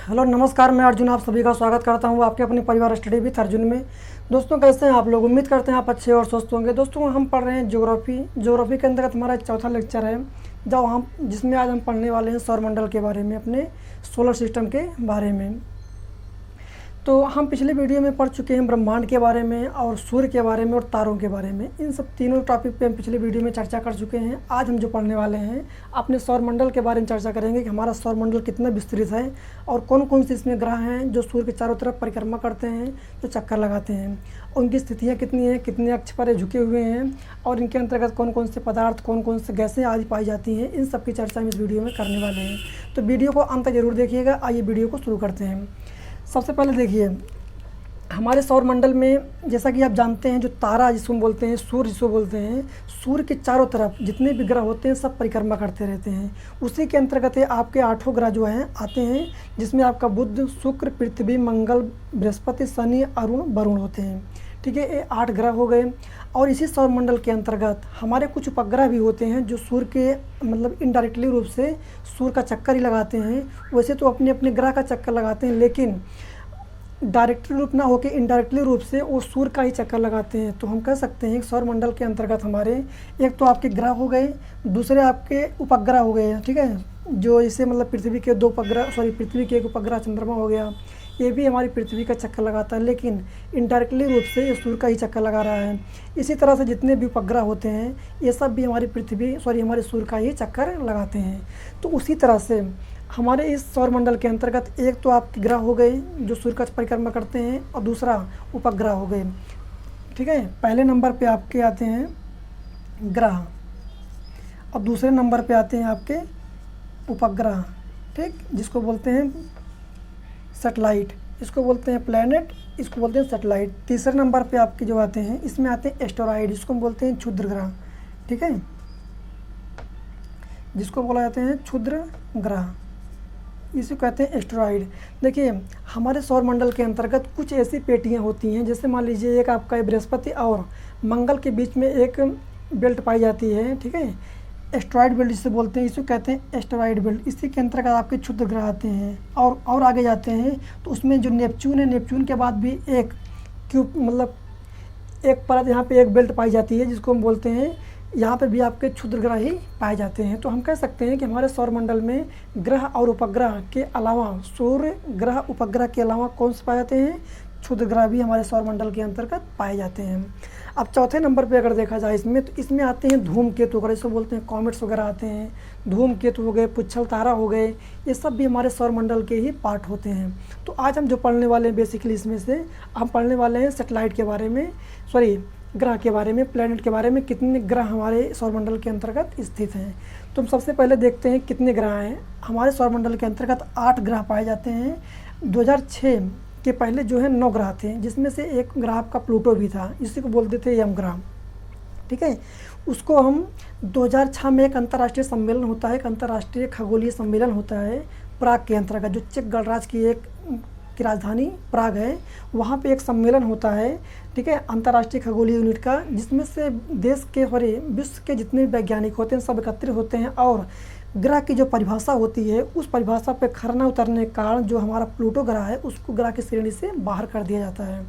Hello नमस्कार, मैं अर्जुन आप सभी का स्वागत करता हूं आपके अपने परिवार स्टडी विथ अर्जुन में। दोस्तों कैसे हैं आप लोग? उम्मीद करते हैं आप अच्छे और स्वस्थ होंगे। दोस्तों हम पढ़ रहे हैं ज्योग्राफी के अंतर्गत हमारा चौथा लेक्चर है जिसमें आज हम पढ़ने वाले हैं सौरमंडल के बारे में, अपने सोलर सिस्टम के बारे में। तो हम पिछले वीडियो में पढ़ चुके हैं ब्रह्मांड के बारे में और सूर्य के बारे में और तारों के बारे में। इन सब तीनों टॉपिक पे हम पिछले वीडियो में चर्चा कर चुके हैं। आज हम जो पढ़ने वाले हैं अपने सौरमंडल के बारे में चर्चा करेंगे कि हमारा सौरमंडल कितना विस्तृत है और कौन कौन से इसमें ग्रह हैं जो सूर्य के चारों तरफ परिक्रमा करते हैं, जो चक्कर लगाते हैं, उनकी स्थितियाँ कितनी हैं, कितने अक्ष पर झुके हुए हैं और इनके अंतर्गत कौन कौन से पदार्थ, कौन कौन से गैसें आदि पाई जाती हैं। इन सब की चर्चा हम इस वीडियो में करने वाले हैं, तो वीडियो को अंत तक जरूर देखिएगा। आइए वीडियो को शुरू करते हैं। सबसे पहले देखिए, हमारे सौरमंडल में जैसा कि आप जानते हैं जो तारा जिसको हम बोलते हैं, सूर्य जिसको बोलते हैं, सूर्य के चारों तरफ जितने भी ग्रह होते हैं सब परिक्रमा करते रहते हैं। उसी के अंतर्गत आपके 8 ग्रह जो हैं आते हैं, जिसमें आपका बुध, शुक्र, पृथ्वी, मंगल, बृहस्पति, शनि, अरुण, वरुण होते हैं। ठीक है, ये 8 ग्रह हो गए। और इसी सौरमंडल के अंतर्गत हमारे कुछ उपग्रह भी होते हैं जो सूर्य के मतलब इनडायरेक्टली रूप से सूर्य का चक्कर ही लगाते हैं। वैसे तो अपने अपने ग्रह का चक्कर लगाते हैं, लेकिन डायरेक्टली रूप ना होकर इनडायरेक्टली रूप से वो सूर्य का ही चक्कर लगाते हैं। तो हम कह सकते हैं सौरमंडल के अंतर्गत हमारे एक तो आपके ग्रह हो गए, दूसरे आपके उपग्रह हो गए। ठीक है, जो इसे मतलब पृथ्वी के 2 उपग्रह, पृथ्वी के एक उपग्रह चंद्रमा हो गया, ये भी हमारी पृथ्वी का चक्कर लगाता है, लेकिन इनडायरेक्टली रूप से ये सूर्य का ही चक्कर लगा रहा है। इसी तरह से जितने भी उपग्रह होते हैं ये सब भी हमारी हमारे सूर्य का ही चक्कर लगाते हैं। तो उसी तरह से हमारे इस सौरमंडल के अंतर्गत एक तो आपके ग्रह हो गए जो सूर्य का परिक्रमा करते हैं और दूसरा उपग्रह हो गए। ठीक है, पहले नंबर पे आपके आते हैं ग्रह और दूसरे नंबर पे आते हैं आपके उपग्रह। ठीक, जिसको बोलते हैं सैटेलाइट, इसको बोलते हैं प्लैनेट, इसको बोलते हैं सैटेलाइट। तीसरे नंबर पे आपके जो आते हैं इसमें आते हैं एस्टेरॉइड, जिसको बोलते हैं क्षुद्र ग्रह। ठीक है, जिसको बोला जाते हैं क्षुद्र ग्रह, इसे कहते हैं एस्टेरॉइड। देखिए, हमारे सौरमंडल के अंतर्गत कुछ ऐसी पेटियां होती हैं, जैसे मान लीजिए एक आपका बृहस्पति और मंगल के बीच में एक बेल्ट पाई जाती है। ठीक है, एस्टेरॉइड बेल्ट जिसे बोलते हैं, इसे कहते हैं एस्टेरॉइड बेल्ट। इसी के अंतर्गत आपके क्षुद्र ग्रह आते हैं और आगे जाते हैं तो उसमें जो नेपच्यून है, नेपच्यून के बाद भी एक क्यूब मतलब एक परत यहाँ पे एक बेल्ट पाई जाती है, जिसको हम बोलते हैं, यहाँ पे भी आपके क्षुद्र ग्रह ही पाए जाते हैं। तो हम कह सकते हैं कि हमारे सौरमंडल में ग्रह और उपग्रह के अलावा, सूर्य ग्रह उपग्रह के अलावा कौन से पाए जाते हैं? क्षुद्र ग्रह भी हमारे सौरमंडल के अंतर्गत पाए जाते हैं। अब चौथे नंबर पे अगर देखा जाए इसमें, तो इसमें आते हैं धूमकेतु वगैरह, इसको बोलते हैं कॉमेट्स वगैरह आते हैं। धूमकेतु हो गए, पुच्छल तारा हो गए, ये सब भी हमारे सौरमंडल के ही पार्ट होते हैं। तो आज हम जो पढ़ने वाले हैं बेसिकली इसमें से हम पढ़ने वाले हैं सैटेलाइट के बारे में, ग्रह के बारे में, प्लैनेट के बारे में, कितने ग्रह हमारे सौरमंडल के अंतर्गत स्थित हैं। तो हम सबसे पहले देखते हैं कितने ग्रह हैं। हमारे सौरमंडल के अंतर्गत 8 ग्रह पाए जाते हैं। 2006 के पहले जो है 9 ग्रह थे, जिसमें से एक ग्रह आपका प्लूटो भी था, इसी को बोलते थे यम ग्रह। ठीक है, उसको हम 2006 में एक अंतर्राष्ट्रीय सम्मेलन होता है, एक अंतर्राष्ट्रीय खगोलीय सम्मेलन होता है प्राग के अंतर्गत, जो चेक गणराज्य की राजधानी प्राग है, वहाँ पे एक सम्मेलन होता है। ठीक है, अंतर्राष्ट्रीय खगोलीय यूनिट का, जिसमें से देश के विश्व के जितने भी वैज्ञानिक होते हैं सब एकत्रित होते हैं और ग्रह की जो परिभाषा होती है उस परिभाषा पे खरा न उतरने के कारण जो हमारा प्लूटो ग्रह है उसको ग्रह की श्रेणी से बाहर कर दिया जाता है।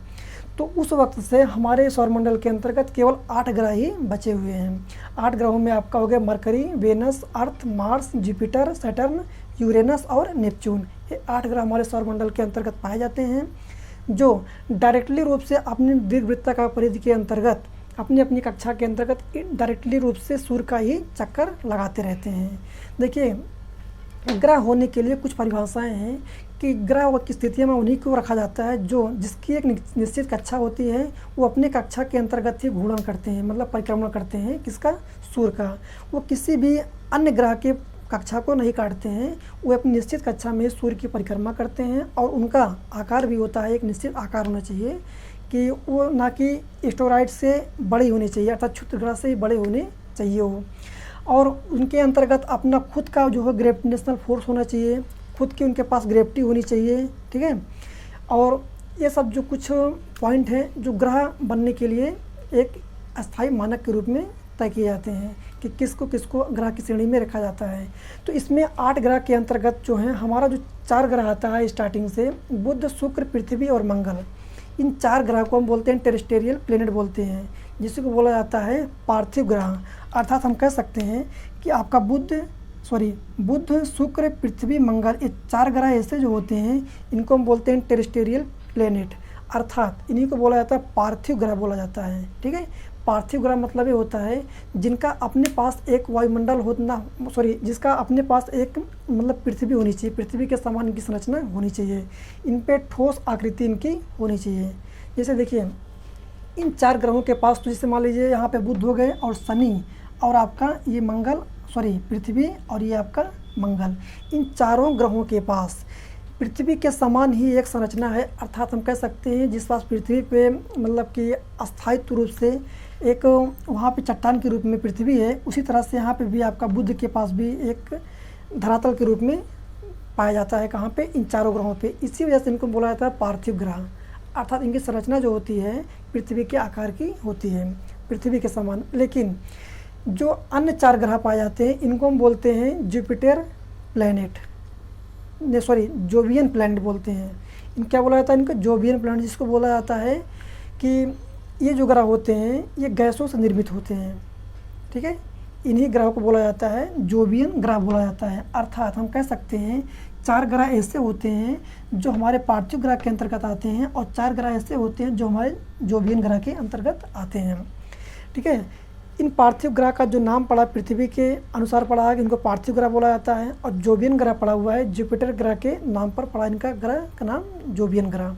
तो उस वक्त से हमारे सौरमंडल के अंतर्गत केवल 8 ग्रह ही बचे हुए हैं। 8 ग्रहों में आपका हो गया मरकरी, वेनस, अर्थ, मार्स, जुपिटर, सैटर्न, यूरेनस और नेपच्यून। ये 8 ग्रह हमारे सौरमंडल के अंतर्गत पाए जाते हैं, जो डायरेक्टली रूप से अपनी दीर्घवृत्ताकार परिधि के अंतर्गत अपनी अपनी कक्षा के अंतर्गत डायरेक्टली रूप से सूर्य का ही चक्कर लगाते रहते हैं। देखिए, ग्रह होने के लिए कुछ परिभाषाएं हैं कि ग्रह की स्थितियों में उन्हीं को रखा जाता है जो जिसकी एक निश्चित कक्षा होती है, वो अपने कक्षा के अंतर्गत ही घूर्णन करते हैं, मतलब परिक्रमण करते हैं। किसका? सूर्य का। वो किसी भी अन्य ग्रह के कक्षा को नहीं काटते हैं, वो अपनी निश्चित कक्षा में सूर्य की परिक्रमा करते हैं और उनका आकार भी होता है, एक निश्चित आकार होना चाहिए कि वो ना कि एस्टेरॉइड से बड़े होने चाहिए, अर्थात क्षुद्र ग्रह से ही बड़े होने चाहिए वो। और उनके अंतर्गत अपना खुद का जो है ग्रेविटेशनल फोर्स होना चाहिए, खुद की उनके पास ग्रेविटी होनी चाहिए। ठीक है, और ये सब जो कुछ पॉइंट हैं जो ग्रह बनने के लिए एक अस्थाई मानक के रूप में तय किए जाते हैं कि किसको किसको ग्रह की श्रेणी में रखा जाता है। तो इसमें 8 ग्रह के अंतर्गत जो है हमारा जो 4 ग्रह आता है स्टार्टिंग से, बुध, शुक्र, पृथ्वी और मंगल, इन 4 ग्रह को हम बोलते हैं टेरेस्टेरियल प्लेनेट बोलते हैं, जिसको बोला जाता है पार्थिव ग्रह। अर्थात हम कह सकते हैं कि आपका बुध, शुक्र, पृथ्वी, मंगल, ये 4 ग्रह ऐसे जो होते हैं इनको हम बोलते हैं टेरेस्टेरियल प्लेनेट, अर्थात इन्हीं को बोला जाता है पार्थिव ग्रह बोला जाता है। ठीक है, पार्थिव ग्रह मतलब ये होता है जिनका अपने पास एक वायुमंडल जिसका अपने पास एक मतलब पृथ्वी होनी चाहिए, पृथ्वी के समान इनकी संरचना होनी चाहिए, इन पे ठोस आकृति इनकी होनी चाहिए। जैसे देखिए इन 4 ग्रहों के पास, तो जैसे मान लीजिए यहाँ पे बुध हो गए और शनि और आपका ये पृथ्वी और ये आपका मंगल, इन चारों ग्रहों के पास पृथ्वी के समान ही एक संरचना है। अर्थात हम कह सकते हैं जिस पास पृथ्वी पे मतलब कि अस्थायित्व रूप से एक वहाँ पे चट्टान के रूप में पृथ्वी है, उसी तरह से यहाँ पे भी आपका बुध के पास भी एक धरातल के रूप में पाया जाता है। कहाँ पे? इन चारों ग्रहों पे। इसी वजह से इनको बोला जाता है पार्थिव ग्रह, अर्थात इनकी संरचना जो होती है पृथ्वी के आकार की होती है, पृथ्वी के समान। लेकिन जो अन्य 4 ग्रह पाए जाते हैं इनको हम बोलते हैं जुपिटर प्लैनेट, जोवियन प्लैनेट बोलते हैं। इन क्या बोला जाता है? इनको जोवियन प्लैनेट, जिसको बोला जाता है कि ये जो ग्रह होते हैं ये गैसों से निर्मित होते हैं। ठीक है, इन्हीं ग्रहों को बोला जाता है जोवियन ग्रह बोला जाता है। अर्थात हम कह सकते हैं 4 ग्रह ऐसे होते हैं जो हमारे पार्थिव ग्रह के अंतर्गत आते हैं और 4 ग्रह ऐसे होते हैं जो हमारे जोवियन ग्रह के अंतर्गत आते हैं। ठीक है, इन पार्थिव ग्रह का जो नाम पड़ा पृथ्वी के अनुसार पड़ा है कि इनको पार्थिव ग्रह बोला जाता है, और जोवियन ग्रह पड़ा हुआ है जुपिटर ग्रह के नाम पर पड़ा इनका ग्रह का नाम जोवियन ग्रह।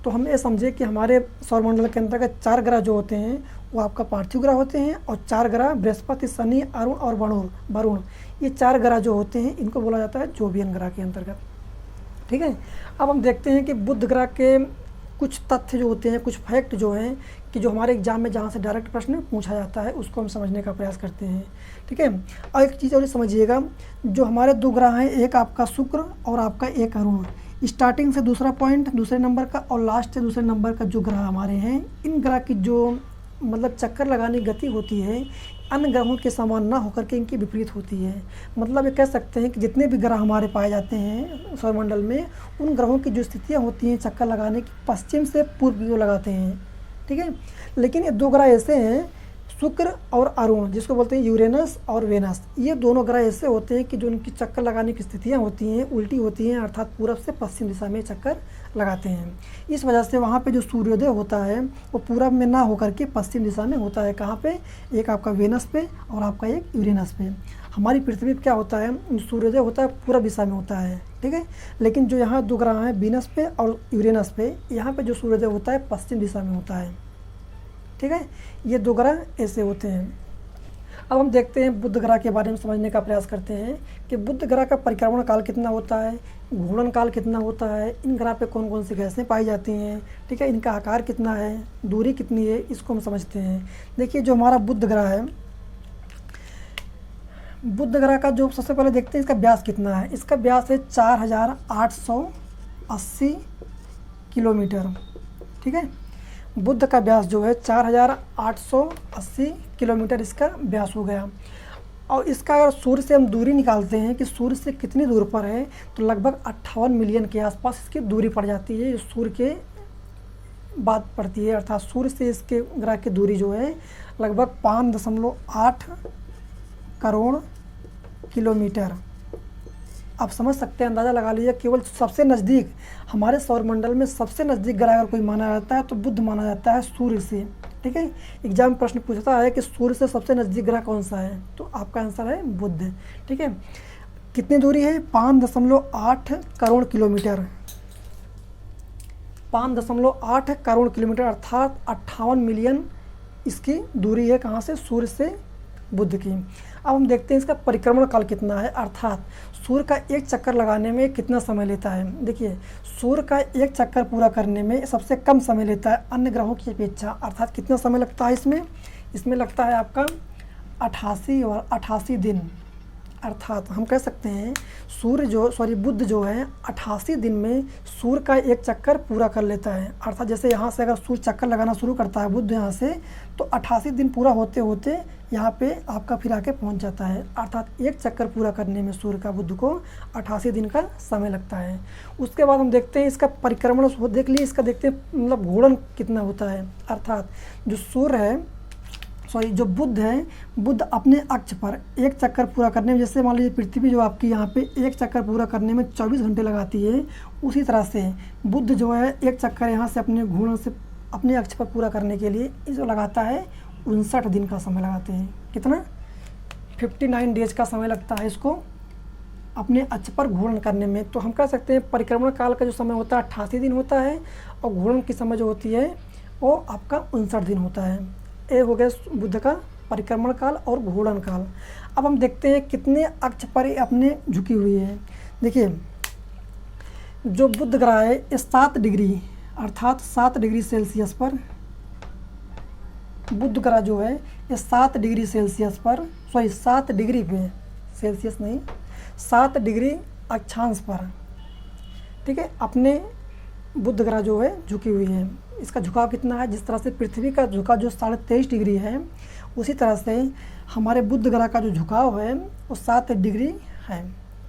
तो हम ये समझे कि हमारे सौरमंडल के अंतर्गत 4 ग्रह जो होते हैं वो आपका पार्थिव ग्रह होते हैं, और 4 ग्रह बृहस्पति, शनि, अरुण और वरुण, ये 4 ग्रह जो होते हैं इनको बोला जाता है जोवियन ग्रह के अंतर्गत। ठीक है, अब हम देखते हैं कि बुध ग्रह के कुछ तथ्य जो होते हैं, कुछ फैक्ट जो हैं कि जो हमारे एग्जाम में जहाँ से डायरेक्ट प्रश्न पूछा जाता है उसको हम समझने का प्रयास करते हैं। ठीक है, और एक चीज़ और समझिएगा, जो हमारे 2 ग्रह हैं, एक आपका शुक्र और आपका एक अरुण, स्टार्टिंग से दूसरा पॉइंट दूसरे नंबर का और लास्ट से दूसरे नंबर का जो ग्रह हमारे हैं, इन ग्रह की जो मतलब चक्कर लगाने की गति होती है अन्य ग्रहों के समान ना होकर के इनकी विपरीत होती है। मतलब ये कह सकते हैं कि जितने भी ग्रह हमारे पाए जाते हैं सौरमंडल में, उन ग्रहों की जो स्थितियाँ होती हैं चक्कर लगाने की, पश्चिम से पूर्व की ओर लगाते हैं। ठीक है, लेकिन ये 2 ग्रह ऐसे हैं, शुक्र और अरुण, जिसको बोलते हैं यूरेनस और वेनस, ये दोनों ग्रह ऐसे होते हैं कि जो उनकी चक्कर लगाने की स्थितियाँ होती हैं उल्टी होती हैं, अर्थात पूरब से पश्चिम दिशा में चक्कर लगाते हैं। इस वजह से वहाँ पे जो सूर्योदय होता है वो पूरब में ना होकर के पश्चिम दिशा में होता है। कहाँ पे? एक आपका वेनस पे और आपका एक यूरेनस पे। हमारी पृथ्वी पे क्या होता है? सूर्योदय होता है पूरब दिशा में होता है। ठीक है, लेकिन जो यहाँ 2 ग्रह हैं वीनस पे और यूरेनस पे, यहाँ पे जो सूर्योदय होता है पश्चिम दिशा में होता है। ठीक है, ये 2 ग्रह ऐसे होते हैं। अब हम देखते हैं बुध ग्रह के बारे में समझने का प्रयास करते हैं कि बुध ग्रह का परिक्रमण काल कितना होता है, घूर्णन काल कितना होता है, इन ग्रह पे कौन कौन सी गैसें पाई जाती हैं। ठीक है, इनका आकार कितना है, दूरी कितनी है, इसको हम समझते हैं। देखिए जो हमारा बुध ग्रह है, बुध ग्रह का जो सबसे पहले देखते हैं इसका व्यास कितना है। इसका व्यास है 4880 किलोमीटर। ठीक है, बुध का व्यास जो है 4880 किलोमीटर इसका व्यास हो गया। और इसका अगर सूर्य से हम दूरी निकालते हैं कि सूर्य से कितनी दूर पर है, तो लगभग 58 मिलियन के आसपास इसकी दूरी पड़ जाती है, सूर्य के बाद पड़ती है। अर्थात सूर्य से इसके ग्रह की दूरी जो है लगभग 5.8 करोड़ किलोमीटर। आप समझ सकते हैं, अंदाज़ा लगा लीजिए। केवल सबसे नज़दीक, हमारे सौरमंडल में सबसे नज़दीक ग्रह अगर कोई माना जाता है तो बुध माना जाता है सूर्य से। ठीक है, एग्जाम प्रश्न पूछता है कि सूर्य से सबसे नज़दीक ग्रह कौन सा है, तो आपका आंसर है बुध। ठीक है, कितनी दूरी है? 5.8 करोड़ किलोमीटर। 5.8 करोड़ किलोमीटर अर्थात 58 मिलियन इसकी दूरी है। कहाँ से? सूर्य से बुध की। अब हम देखते हैं इसका परिक्रमण काल कितना है, अर्थात सूर्य का एक चक्कर लगाने में कितना समय लेता है। देखिए सूर्य का एक चक्कर पूरा करने में सबसे कम समय लेता है अन्य ग्रहों की अपेक्षा। अर्थात कितना समय लगता है इसमें लगता है आपका 88 दिन। अर्थात हम कह सकते हैं बुध जो है 88 दिन में सूर्य का एक चक्कर पूरा कर लेता है। अर्थात जैसे यहाँ से अगर सूर्य चक्कर लगाना शुरू करता है बुध यहाँ से, तो 88 दिन पूरा होते होते यहाँ पे आपका फिर आके पहुँच जाता है। अर्थात एक चक्कर पूरा करने में सूर्य का बुध को 88 दिन का समय लगता है। उसके बाद हम देखते हैं इसका परिक्रमण देख लिए, इसका देखते हैं मतलब घूर्णन कितना होता है। अर्थात जो सूर्य है जो बुध है, बुध अपने अक्ष पर एक चक्कर पूरा करने में, जैसे मान लीजिए पृथ्वी जो आपकी यहाँ पे एक चक्कर पूरा करने में 24 घंटे लगाती है, उसी तरह से बुध जो है एक चक्कर यहाँ से अपने घूर्णन से अपने अक्ष पर पूरा करने के लिए इसको लगाता है 59 दिन का समय लगाते हैं। कितना? 59 डेज का समय लगता है इसको अपने अक्ष पर घूर्णन करने में। तो हम कह सकते हैं परिक्रमण काल का जो समय होता है 88 दिन होता है, और घूर्णन की समय जो होती है वो आपका 59 दिन होता है। ये हो गया बुध का परिक्रमण काल और घूर्णन काल। अब हम देखते हैं कितने अक्ष पर अपने झुकी हुई है। देखिए जो बुध ग्रह है ये 7 डिग्री अर्थात 7 डिग्री सेल्सियस पर, बुध ग्रह जो है ये 7 डिग्री सेल्सियस पर 7 डिग्री पे, सेल्सियस नहीं 7 डिग्री अक्षांश पर, ठीक है, अपने बुध ग्रह जो है झुकी हुई है। इसका झुकाव कितना है? जिस तरह से पृथ्वी का झुकाव जो 23.5 डिग्री है, उसी तरह से हमारे बुध ग्रह का जो झुकाव है वो 7 डिग्री है।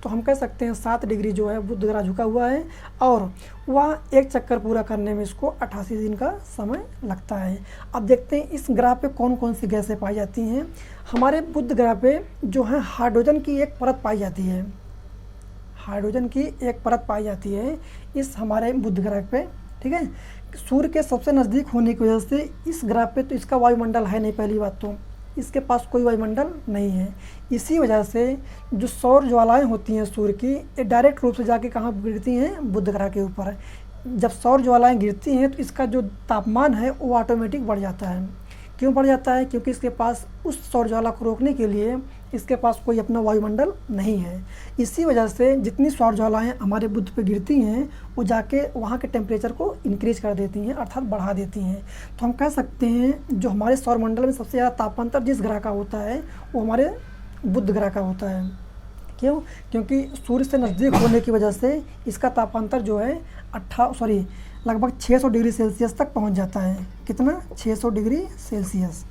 तो हम कह सकते हैं 7 डिग्री जो है बुध ग्रह झुका हुआ है, और वह एक चक्कर पूरा करने में इसको 88 दिन का समय लगता है। अब देखते हैं इस ग्रह पे कौन कौन सी गैसें पाई जाती हैं। हमारे बुध ग्रह पे जो है हाइड्रोजन की एक परत पाई जाती है, हाइड्रोजन की एक परत पाई जाती है इस हमारे बुध ग्रह पे, ठीक है। सूर्य के सबसे नज़दीक होने की वजह से इस ग्रह पे तो इसका वायुमंडल है नहीं, पहली बात तो इसके पास कोई वायुमंडल नहीं है। इसी वजह से जो सौर ज्वालाएं होती हैं सूर्य की, ये डायरेक्ट रूप से जाके कहाँ गिरती हैं? बुध ग्रह के ऊपर। जब सौर ज्वालाएं गिरती हैं तो इसका जो तापमान है वो ऑटोमेटिक बढ़ जाता है। क्यों बढ़ जाता है? क्योंकि इसके पास उस सौर ज्वाला को रोकने के लिए इसके पास कोई अपना वायुमंडल नहीं है। इसी वजह से जितनी सौर ज्वालाएं हमारे बुध पे गिरती हैं वो जाके वहाँ के टेम्परेचर को इंक्रीज कर देती हैं, अर्थात बढ़ा देती हैं। तो हम कह सकते हैं जो हमारे सौर मंडल में सबसे ज़्यादा तापांतर जिस ग्रह का होता है वो हमारे बुध ग्रह का होता है। क्यों? क्योंकि सूर्य से नज़दीक होने की वजह से इसका तापांतर जो है लगभग 600 डिग्री सेल्सियस तक पहुँच जाता है। कितना? 600 डिग्री सेल्सियस।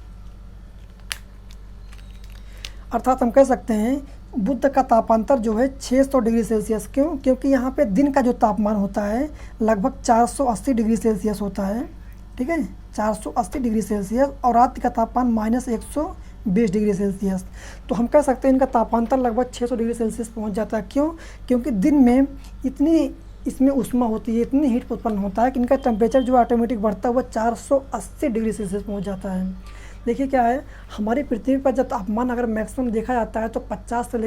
अर्थात हम कह सकते हैं बुध का तापांतर जो है 600 डिग्री सेल्सियस। क्यों? क्योंकि यहाँ पे दिन का जो तापमान होता है लगभग 480 डिग्री सेल्सियस होता है, ठीक है, 480 डिग्री सेल्सियस, और रात का तापमान -120 डिग्री सेल्सियस। तो हम कह सकते हैं इनका तापांतर लगभग 600 डिग्री सेल्सियस पहुँच जाता है। क्यों? क्योंकि दिन में इतनी इसमें ऊष्मा होती है, इतनी हीट उत्पन्न होता है कि इनका टेम्परेचर जो ऑटोमेटिक बढ़ता है वह 480 डिग्री सेल्सियस पहुँच जाता है। देखिए क्या है, हमारी पृथ्वी पर जब तापमान अगर मैक्सिमम देखा जाता है तो 50 से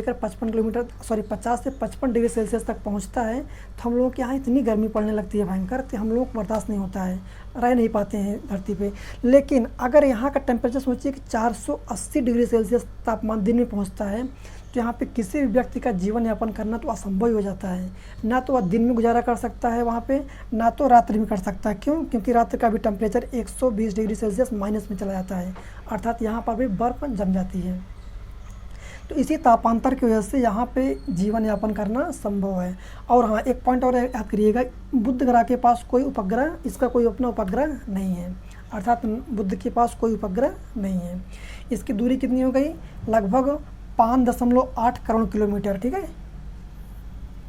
55 डिग्री सेल्सियस तक पहुंचता है। तो हम लोगों के यहाँ इतनी गर्मी पड़ने लगती है भयंकर, तो हम लोगों को बर्दाश्त नहीं होता है, रह नहीं पाते हैं धरती पे। लेकिन अगर यहाँ का टेम्परेचर सोचिए कि 480 डिग्री सेल्सियस तापमान दिन में पहुँचता है, तो यहाँ पे किसी भी व्यक्ति का जीवन यापन करना तो असंभव ही हो जाता है। ना तो वह दिन में गुजारा कर सकता है वहाँ पे, ना तो रात्रि में कर सकता है। क्यों? क्योंकि रात्रि का भी टेम्परेचर 120 डिग्री सेल्सियस माइनस में चला जाता है, अर्थात यहाँ पर भी बर्फ़ जम जाती है। तो इसी तापांतर की वजह से यहाँ पे जीवन यापन करना संभव है। और हाँ, एक पॉइंट और याद करिएगा, बुध ग्रह के पास कोई उपग्रह, इसका कोई अपना उपग्रह नहीं है, अर्थात बुध के पास कोई उपग्रह नहीं है। इसकी दूरी कितनी हो गई? लगभग 5.8 करोड़ किलोमीटर, ठीक है।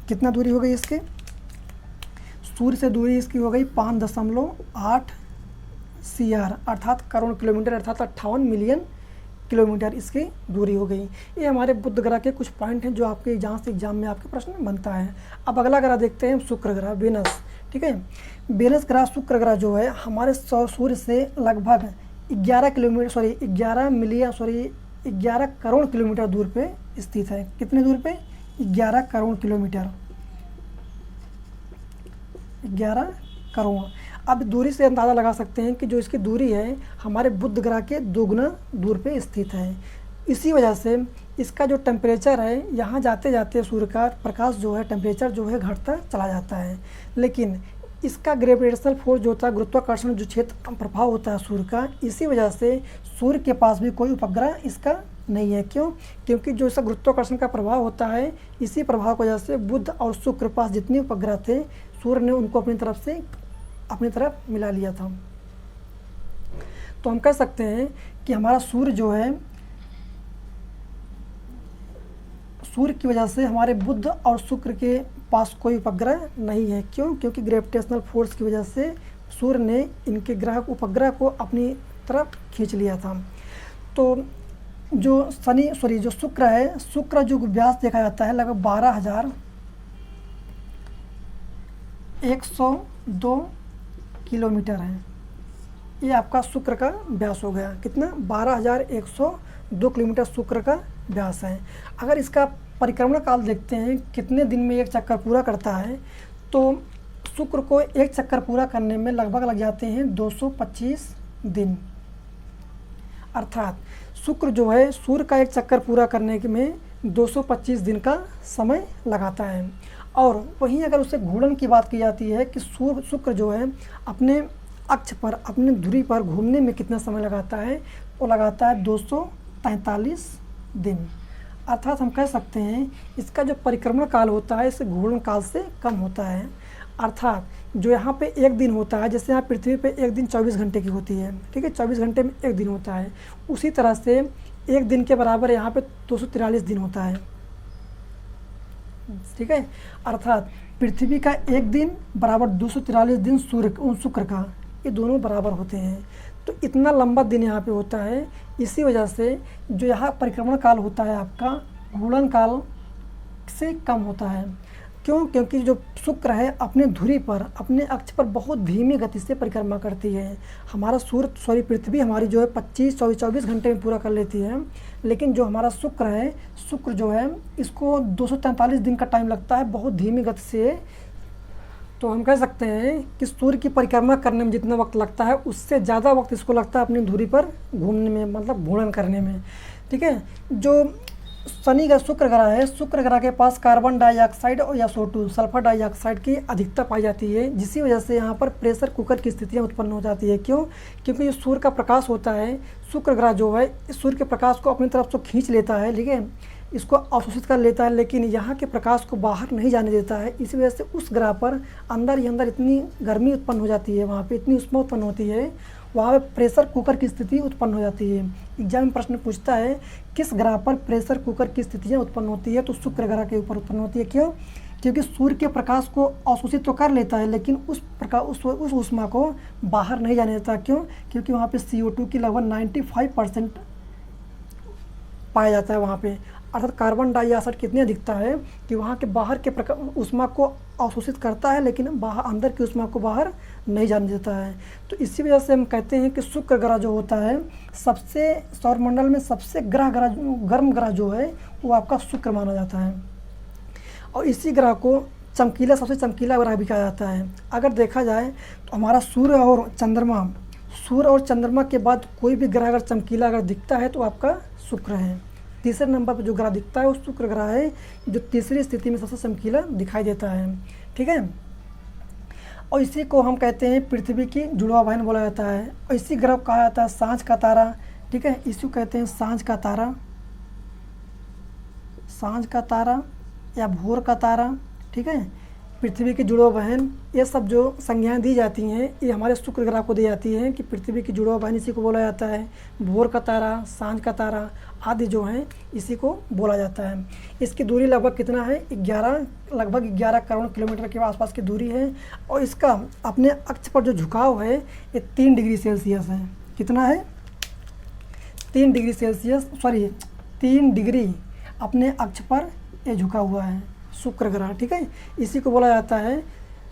कितना दूरी हो गई इसके? सूर्य से दूरी इसकी हो गई 5.8 CR अर्थात करोड़ किलोमीटर, अर्थात 58 मिलियन किलोमीटर इसकी दूरी हो गई। ये हमारे बुध ग्रह के कुछ पॉइंट हैं जो आपके जहाँ से एग्जाम में आपके प्रश्न बनता है। अब अगला ग्रह देखते हैं, शुक्र ग्रह, वेनस, ठीक है। वेनस ग्रह, शुक्र ग्रह जो है हमारे सूर्य से लगभग 11 करोड़ किलोमीटर दूर पे स्थित है। कितने दूर पे? 11 करोड़ किलोमीटर, 11 करोड़। अब दूरी से अंदाज़ा लगा सकते हैं कि जो इसकी दूरी है हमारे बुध ग्रह के 2 गुना दूर पे स्थित है। इसी वजह से इसका जो टेम्परेचर है, यहाँ जाते जाते सूर्य का प्रकाश जो है टेम्परेचर जो है घटता चला जाता है। लेकिन इसका ग्रेविटेशनल फोर्स जो होता है, गुरुत्वाकर्षण जो क्षेत्र प्रभाव होता है सूर्य का, इसी वजह से सूर्य के पास भी कोई उपग्रह इसका नहीं है। क्यों? क्योंकि जो इसका गुरुत्वाकर्षण का प्रभाव होता है, इसी प्रभाव की वजह से बुध और शुक्र पास जितने उपग्रह थे, सूर्य ने उनको अपनी तरफ मिला लिया था। तो हम कह सकते हैं कि हमारा सूर्य जो है, सूर्य की वजह से हमारे बुध और शुक्र के पास कोई उपग्रह नहीं है। क्यों? क्योंकि ग्रेविटेशनल फोर्स की वजह से सूर्य ने इनके उपग्रह को अपनी तरफ खींच लिया था। तो जो शुक्र है, शुक्र जो व्यास देखा जाता है लगभग 12,102 किलोमीटर है। ये आपका शुक्र का व्यास हो गया। कितना? 12,102 किलोमीटर शुक्र का व्यास है। अगर इसका परिक्रमण काल देखते हैं कितने दिन में एक चक्कर पूरा करता है, तो शुक्र को एक चक्कर पूरा करने में लगभग लग जाते हैं 225 दिन। अर्थात शुक्र जो है सूर्य का एक चक्कर पूरा करने में 225 दिन का समय लगाता है। और वहीं अगर उससे घूर्णन की बात की जाती है कि शुक्र जो है अपने अक्ष पर, अपनी धुरी पर घूमने में कितना समय लगाता है, वो लगाता है 243 दिन। अर्थात हम कह सकते हैं इसका जो परिक्रमण काल होता है इस घूर्णन काल से कम होता है। अर्थात जो यहाँ पे एक दिन होता है, जैसे यहाँ पृथ्वी पे एक दिन 24 घंटे की होती है, ठीक है, 24 घंटे में एक दिन होता है, उसी तरह से एक दिन के बराबर यहाँ पे 243 दिन होता है, ठीक है। अर्थात पृथ्वी का एक दिन बराबर 243 दिन शुक्र का, ये दोनों बराबर होते हैं। तो इतना लंबा दिन यहाँ पे होता है। इसी वजह से जो यहाँ परिक्रमण काल होता है आपका घूर्णन काल से कम होता है। क्यों? क्योंकि जो शुक्र है अपने धुरी पर, अपने अक्ष पर बहुत धीमी गति से परिक्रमा करती है। हमारा पृथ्वी हमारी जो है 24 घंटे में पूरा कर लेती है, लेकिन जो हमारा शुक्र जो है इसको 243 दिन का टाइम लगता है बहुत धीमी गति से। तो हम कह सकते हैं कि सूर्य की परिक्रमा करने में जितना वक्त लगता है उससे ज़्यादा वक्त इसको लगता है अपनी धुरी पर घूमने में, मतलब घूर्णन करने में, ठीक है। जो शुक्र ग्रह है, शुक्र ग्रह के पास कार्बन डाइऑक्साइड या SO2 सल्फर डाइऑक्साइड की अधिकता पाई जाती है, जिसकी वजह से यहाँ पर प्रेशर कुकर की स्थितियाँ उत्पन्न हो जाती है। क्यों? क्योंकि जो सूर्य का प्रकाश होता है, शुक्र ग्रह जो है सूर्य के प्रकाश को अपनी तरफ से खींच लेता है, ठीक है, इसको अवशोषित कर लेता है, लेकिन यहाँ के प्रकाश को बाहर नहीं जाने देता है। इसी वजह से उस ग्रह पर अंदर ही अंदर इतनी गर्मी उत्पन्न हो जाती है, वहाँ पे इतनी उष्मा उत्पन्न होती है, वहाँ पे प्रेशर कुकर की स्थिति उत्पन्न हो जाती है। एग्जाम में प्रश्न पूछता है किस ग्रह पर प्रेशर कुकर की स्थितियाँ उत्पन्न होती है, तो शुक्र ग्रह के ऊपर उत्पन्न होती है। क्यों? क्योंकि सूर्य के प्रकाश को अवशोषित तो कर लेता है, लेकिन उस ऊष्मा को बाहर नहीं जाने देता। क्यों? क्योंकि वहाँ पे CO2 की लगभग 95% पाया जाता है वहाँ पे। अर्थात कार्बन डाइऑक्साइड कितनी अधिकता है कि वहाँ के बाहर के ऊष्मा को अवशोषित करता है, लेकिन अंदर की ऊष्मा को बाहर नहीं जाने देता है। तो इसी वजह से हम कहते हैं कि शुक्र ग्रह जो होता है सबसे सौरमंडल में सबसे गर्म ग्रह जो है वो आपका शुक्र माना जाता है। और इसी ग्रह को सबसे चमकीला ग्रह भी कहा जाता है। अगर देखा जाए तो हमारा सूर्य और चंद्रमा के बाद कोई भी ग्रह अगर चमकीला अगर दिखता है तो आपका शुक्र है। तीसरे नंबर पर जो ग्रह दिखता है वो शुक्र ग्रह है, जो तीसरी स्थिति में सबसे चमकीला दिखाई देता है, ठीक है। और इसी को हम कहते हैं पृथ्वी की जुड़वा बहन बोला जाता है। और इसी ग्रह को कहा जाता है सांझ का तारा, ठीक है, इसी को कहते हैं सांझ का तारा या भोर का तारा, ठीक है। पृथ्वी की जुड़वा बहन, ये सब जो संज्ञाएं दी जाती हैं ये हमारे शुक्र ग्रह को दी जाती हैं कि पृथ्वी की जुड़वा बहन इसी को बोला जाता है। भोर का तारा, सांझ का तारा आदि जो हैं इसी को बोला जाता है। इसकी दूरी लगभग कितना है? लगभग 11 करोड़ किलोमीटर के आसपास की दूरी है। और इसका अपने अक्ष पर जो झुकाव है ये 3 डिग्री सेल्सियस है। कितना है? 3 डिग्री अपने अक्ष पर ये झुका हुआ है शुक्र ग्रह, ठीक है। इसी को बोला जाता है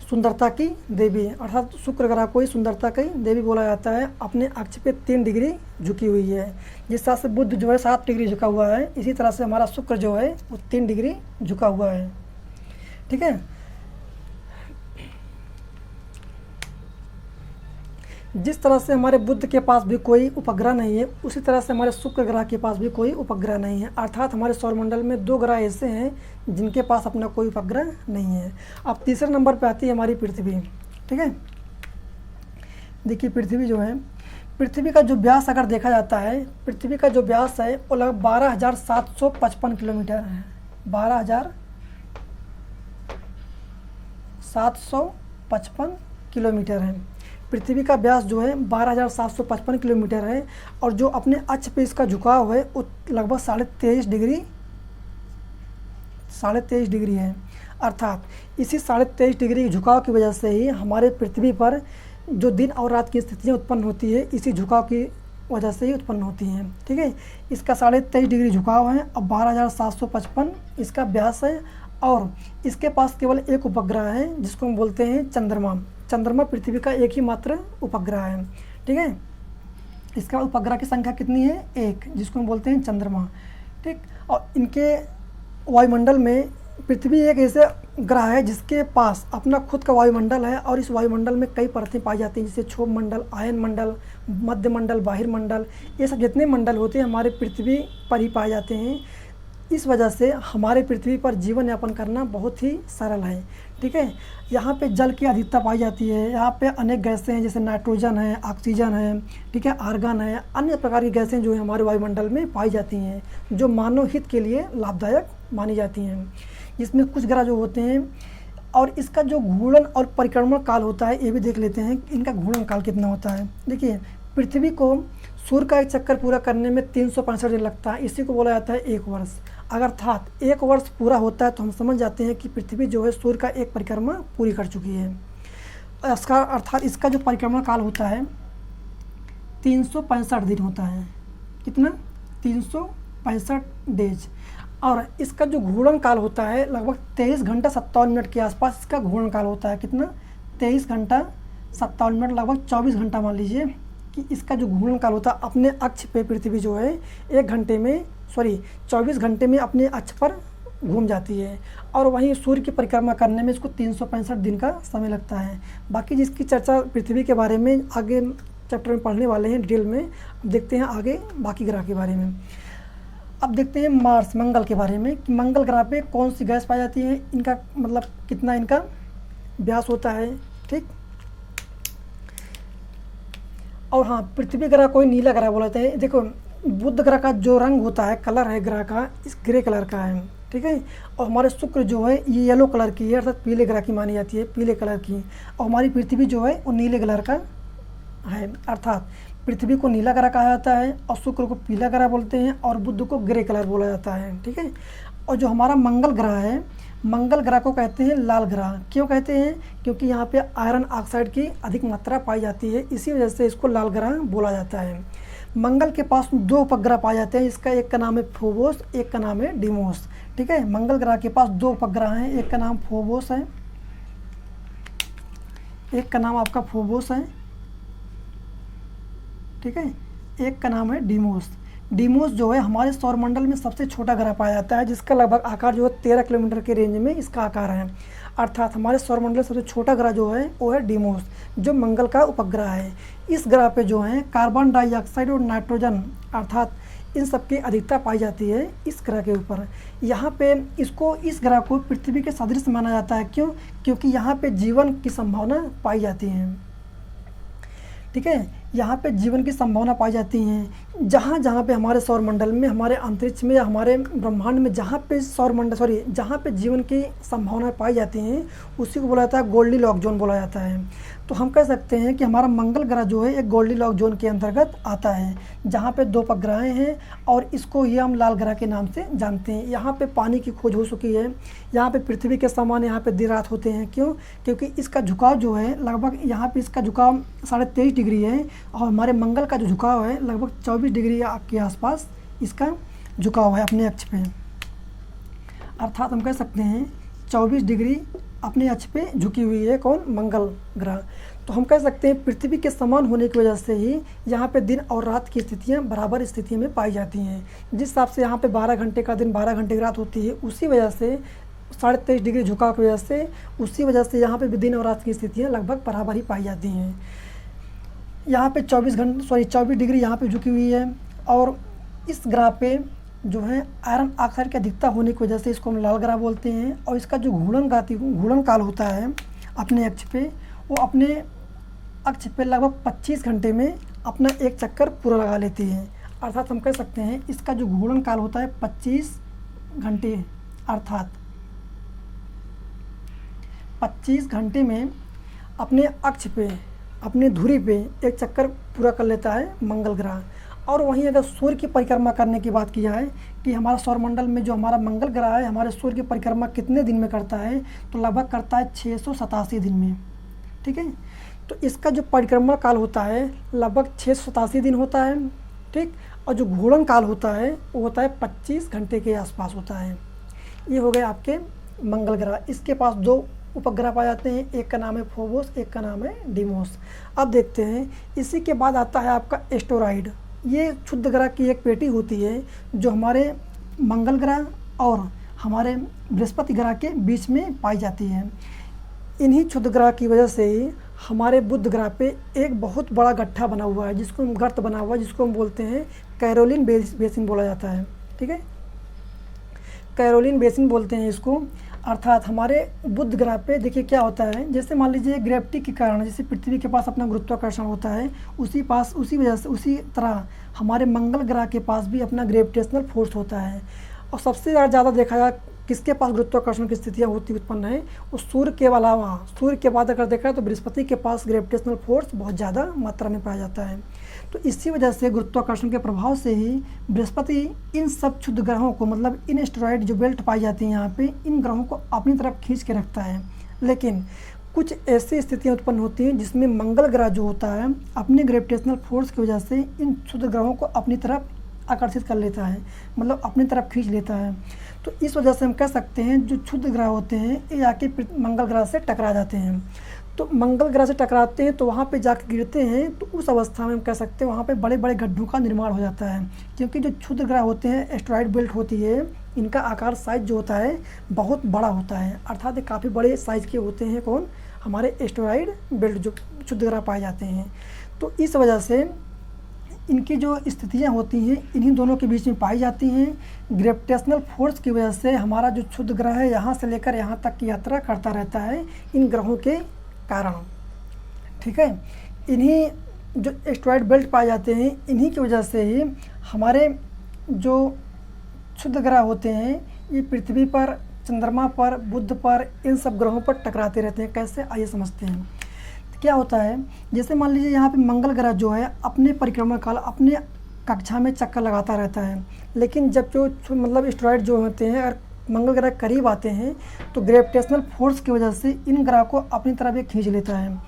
सुंदरता की देवी, अर्थात शुक्र ग्रह को ही सुंदरता की देवी बोला जाता है। अपने अक्ष पे 3 डिग्री झुकी हुई है। जिस तरह से बुध जो है 7 डिग्री झुका हुआ है, इसी तरह से हमारा शुक्र जो है वो 3 डिग्री झुका हुआ है, ठीक है। जिस तरह से हमारे बुध के पास भी कोई उपग्रह नहीं है, उसी तरह से हमारे शुक्र ग्रह के पास भी कोई उपग्रह नहीं है। अर्थात हमारे सौरमंडल में 2 ग्रह ऐसे हैं जिनके पास अपना कोई उपग्रह नहीं है। अब तीसरे नंबर पे आती है हमारी पृथ्वी। ठीक है। देखिए पृथ्वी जो है, पृथ्वी का जो व्यास अगर देखा जाता है, पृथ्वी का जो व्यास है वो लगभग 12,755 किलोमीटर है। 12,755 किलोमीटर है। पृथ्वी का व्यास जो है 12,755 किलोमीटर है, और जो अपने अक्ष पे इसका झुकाव है वो लगभग 23.5 डिग्री है। अर्थात इसी 23.5 डिग्री के झुकाव की वजह से ही हमारे पृथ्वी पर जो दिन और रात की स्थितियाँ उत्पन्न होती है, इसी झुकाव की वजह से ही उत्पन्न होती हैं। ठीक है, इसका 23.5 डिग्री झुकाव है और 12,755 इसका व्यास है, और इसके पास केवल एक उपग्रह है जिसको हम बोलते हैं चंद्रमा। चंद्रमा पृथ्वी का एक ही मात्र उपग्रह है। ठीक है, इसका उपग्रह की संख्या कितनी है? एक, जिसको हम बोलते हैं चंद्रमा। ठीक, और इनके वायुमंडल में पृथ्वी एक ऐसे ग्रह है जिसके पास अपना खुद का वायुमंडल है, और इस वायुमंडल में कई परतें पाई जाती हैं, जैसे क्षोभ मंडल, आयन मंडल, मध्य मंडल, बाहिर्मंडल। ये सब जितने मंडल होते हैं हमारे पृथ्वी पर ही पाए जाते हैं। इस वजह से हमारे पृथ्वी पर जीवन यापन करना बहुत ही सरल है। ठीक है, यहाँ पे जल की अधिकता पाई जाती है। यहाँ पे अनेक गैसें हैं, जैसे नाइट्रोजन है, ऑक्सीजन है, ठीक है, आर्गन है, अन्य प्रकार की गैसें जो है हमारे वायुमंडल में पाई जाती हैं, जो मानव हित के लिए लाभदायक मानी जाती हैं। इसमें कुछ ग्रह जो होते हैं, और इसका जो घूर्णन और परिक्रमण काल होता है ये भी देख लेते हैं, इनका घूर्णन काल कितना होता है। देखिए, पृथ्वी को सूर्य का एक चक्कर पूरा करने में 365 दिन लगता है, इसी को बोला जाता है एक वर्ष। अगर था एक वर्ष पूरा होता है तो हम समझ जाते हैं कि पृथ्वी जो है सूर्य का एक परिक्रमा पूरी कर चुकी है। इसका अर्थात इसका जो परिक्रमण काल होता है 365 दिन होता है। कितना? 365 डेज। और इसका जो घूर्णन काल होता है लगभग 23 घंटा 57 मिनट के आसपास इसका घूर्णन काल होता है। कितना? 23 घंटा 57 मिनट, लगभग 24 घंटा मान लीजिए कि इसका जो घूर्णन काल होता है। अपने अक्ष पे पृथ्वी जो है 24 घंटे में अपने अक्ष पर घूम जाती है, और वहीं सूर्य की परिक्रमा करने में इसको 365 दिन का समय लगता है। बाकी जिसकी चर्चा पृथ्वी के बारे में आगे चैप्टर में पढ़ने वाले हैं डिटेल में। अब देखते हैं आगे बाकी ग्रह के बारे में। अब देखते हैं मार्स, मंगल के बारे में कि मंगल ग्रह पे कौन सी गैस पाई जाती है, इनका मतलब कितना इनका व्यास होता है। ठीक, और हाँ, पृथ्वी ग्रह को नीला ग्रह बोला जाता है। देखो, बुध ग्रह का जो रंग होता है, कलर है ग्रह का, इस ग्रे कलर का है। ठीक है, और हमारे शुक्र जो है ये येलो कलर की है, अर्थात पीले ग्रह की मानी जाती है, पीले कलर की। और हमारी पृथ्वी जो है वो नीले कलर का है, अर्थात पृथ्वी को नीला ग्रह कहा जाता है, और शुक्र को पीला ग्रह बोलते हैं, और बुध को ग्रे कलर बोला जाता है। ठीक है, और जो हमारा मंगल ग्रह है, मंगल ग्रह को कहते हैं लाल ग्रह। क्यों कहते हैं? क्योंकि यहाँ पे आयरन ऑक्साइड की अधिक मात्रा पाई जाती है, इसी वजह से इसको लाल ग्रह बोला जाता है। मंगल के पास 2 उपग्रह पाए जाते हैं, इसका एक का नाम है फोबोस, एक का नाम है डिमोस। ठीक है, मंगल ग्रह के पास 2 उपग्रह हैं, एक का नाम फोबोस है, एक का नाम आपका फोबोस है। ठीक है, एक का नाम है डिमोस। डिमोस जो है हमारे सौरमंडल में सबसे छोटा ग्रह पाया जाता है, जिसका लगभग आकार जो है 13 किलोमीटर के रेंज में इसका आकार है। अर्थात हमारे सौरमंडल में सबसे छोटा ग्रह जो है वो है डिमोस, जो मंगल का उपग्रह है। इस ग्रह पे जो है कार्बन डाइऑक्साइड और नाइट्रोजन, अर्थात इन सब की अधिकता पाई जाती है इस ग्रह के ऊपर। यहाँ पे इस ग्रह को पृथ्वी के सदृश माना जाता है। क्यों? क्योंकि यहाँ पे जीवन की संभावना पाई जाती है। ठीक है, यहाँ पे जीवन की संभावना पाई जाती हैं। जहाँ पे हमारे सौरमंडल में, हमारे अंतरिक्ष में या हमारे ब्रह्मांड में जहाँ पे जहाँ पे जीवन की संभावना पाई जाती हैं, उसी को बोला जाता है गोल्डीलॉक जोन बोला जाता है। तो हम कह सकते हैं कि हमारा मंगल ग्रह जो है एक गोल्डीलॉक जोन के अंतर्गत आता है, जहाँ पे 2 उपग्रह हैं, और इसको ये हम लाल ग्रह के नाम से जानते हैं। यहाँ पे पानी की खोज हो चुकी है, यहाँ पे पृथ्वी के समान यहाँ पे दिन रात होते हैं। क्यों? क्योंकि इसका झुकाव जो है लगभग यहाँ पे इसका झुकाव 23.5 डिग्री है, और हमारे मंगल का जो झुकाव है लगभग 24 डिग्री के आसपास इसका झुकाव है अपने अक्ष पे। अर्थात हम कह सकते हैं 24 डिग्री अपने अक्ष पे झुकी हुई है कौन? मंगल ग्रह। तो हम कह सकते हैं पृथ्वी के समान होने की वजह से ही यहाँ पे दिन और रात की स्थितियाँ बराबर स्थिति में पाई जाती हैं। जिस हिसाब से यहाँ पे 12 घंटे का दिन 12 घंटे की रात होती है, उसी वजह से 23.5 डिग्री झुकाव की वजह से, उसी वजह से यहाँ पे भी दिन और रात की स्थितियाँ लगभग बराबर ही पाई जाती हैं। यहाँ पे 24 डिग्री यहाँ पे झुकी हुई है, और इस ग्रह पे जो है आयरन ऑक्साइड की अधिकता होने की वजह से इसको हम लाल ग्रह बोलते हैं। और इसका जो घूर्णन काल होता है अपने अक्ष पे, वो अपने अक्ष पे लगभग 25 घंटे में अपना एक चक्कर पूरा लगा लेती है। अर्थात हम कह सकते हैं इसका जो घूर्णन काल होता है 25 घंटे, अर्थात 25 घंटे में अपने अक्ष पे, अपने धुरी पे एक चक्कर पूरा कर लेता है मंगल ग्रह। और वहीं अगर सूर्य की परिक्रमा करने की बात की जाए कि हमारा सौरमंडल में जो हमारा मंगल ग्रह है हमारे सूर्य की परिक्रमा कितने दिन में करता है, तो लगभग करता है 687 दिन में। ठीक है, तो इसका जो परिक्रमा काल होता है लगभग 687 दिन होता है। ठीक, और जो घूर्णन काल होता है वो होता है 25 घंटे के आसपास होता है। ये हो गए आपके मंगल ग्रह। इसके पास 2 उपग्रह पाए जाते हैं, एक का नाम है फोबोस, एक का नाम है डिमोस। अब देखते हैं इसी के बाद आता है आपका एस्टेरॉइड। ये क्षुद्र ग्रह की एक पेटी होती है जो हमारे मंगल ग्रह और हमारे बृहस्पति ग्रह के बीच में पाई जाती है। इन्हीं क्षुद्र ग्रह की वजह से ही हमारे बुध ग्रह पे एक बहुत बड़ा गड्ढा बना हुआ है, जिसको हम गर्त बना हुआ है, जिसको हम बोलते हैं कैरोलिन बेसिन बोला जाता है। ठीक है, कैरोलिन बेसिन बोलते हैं इसको। अर्थात हमारे बुध ग्रह पे देखिए क्या होता है, जैसे मान लीजिए ग्रेविटी के कारण जैसे पृथ्वी के पास अपना गुरुत्वाकर्षण होता है, उसी वजह से उसी तरह हमारे मंगल ग्रह के पास भी अपना ग्रेविटेशनल फोर्स होता है। और सबसे ज़्यादा देखा जाए किसके पास गुरुत्वाकर्षण की स्थितियाँ उत्पन्न है, उस सूर्य के अलावा, सूर्य के बाद अगर देखा तो बृहस्पति के पास ग्रेविटेशनल फोर्स बहुत ज़्यादा मात्रा में पाया जाता है। तो इसी वजह से गुरुत्वाकर्षण के प्रभाव से ही बृहस्पति इन सब क्षुद्र ग्रहों को, मतलब इन एस्टेरॉइड जो बेल्ट पाई जाती हैं यहाँ पे, इन ग्रहों को अपनी तरफ खींच के रखता है। लेकिन कुछ ऐसी स्थितियाँ उत्पन्न होती हैं जिसमें मंगल ग्रह जो होता है अपने ग्रेविटेशनल फोर्स की वजह से इन क्षुद्र ग्रहों को अपनी तरफ आकर्षित कर लेता है, मतलब अपनी तरफ खींच लेता है। तो इस वजह से हम कह सकते हैं जो क्षुद्र ग्रह होते हैं ये आके मंगल ग्रह से टकरा जाते हैं। तो मंगल ग्रह से टकराते हैं तो वहाँ पे जाकर गिरते हैं, तो उस अवस्था में हम कह सकते हैं वहाँ पे बड़े बड़े गड्ढों का निर्माण हो जाता है। क्योंकि जो क्षुद्र ग्रह होते हैं, एस्टेरॉइड बेल्ट होती है, इनका आकार साइज जो होता है बहुत बड़ा होता है। अर्थात काफ़ी बड़े साइज़ के होते हैं कौन, हमारे एस्टेरॉइड बेल्ट जो क्षुद्र ग्रह पाए जाते हैं। तो इस वजह से इनकी जो स्थितियाँ होती हैं इन्हीं दोनों के बीच में पाई जाती हैं। ग्रेविटेशनल फोर्स की वजह से हमारा जो क्षुद्र ग्रह है यहाँ से लेकर यहाँ तक की यात्रा करता रहता है इन ग्रहों के कारण। ठीक है, इन्हीं जो एस्टेरॉइड बेल्ट पाए जाते हैं इन्हीं की वजह से ही हमारे जो क्षुद्र ग्रह होते हैं ये पृथ्वी पर, चंद्रमा पर, बुध पर, इन सब ग्रहों पर टकराते रहते हैं। कैसे, आइए समझते हैं। क्या होता है, जैसे मान लीजिए यहाँ पे मंगल ग्रह जो है अपने परिक्रमा काल अपने कक्षा में चक्कर लगाता रहता है। लेकिन जब जो मतलब एस्टेरॉइड जो होते हैं अगर मंगल ग्रह करीब आते हैं तो ग्रेविटेशनल फोर्स की वजह से इन ग्रह को अपनी तरफ ये खींच लेता है।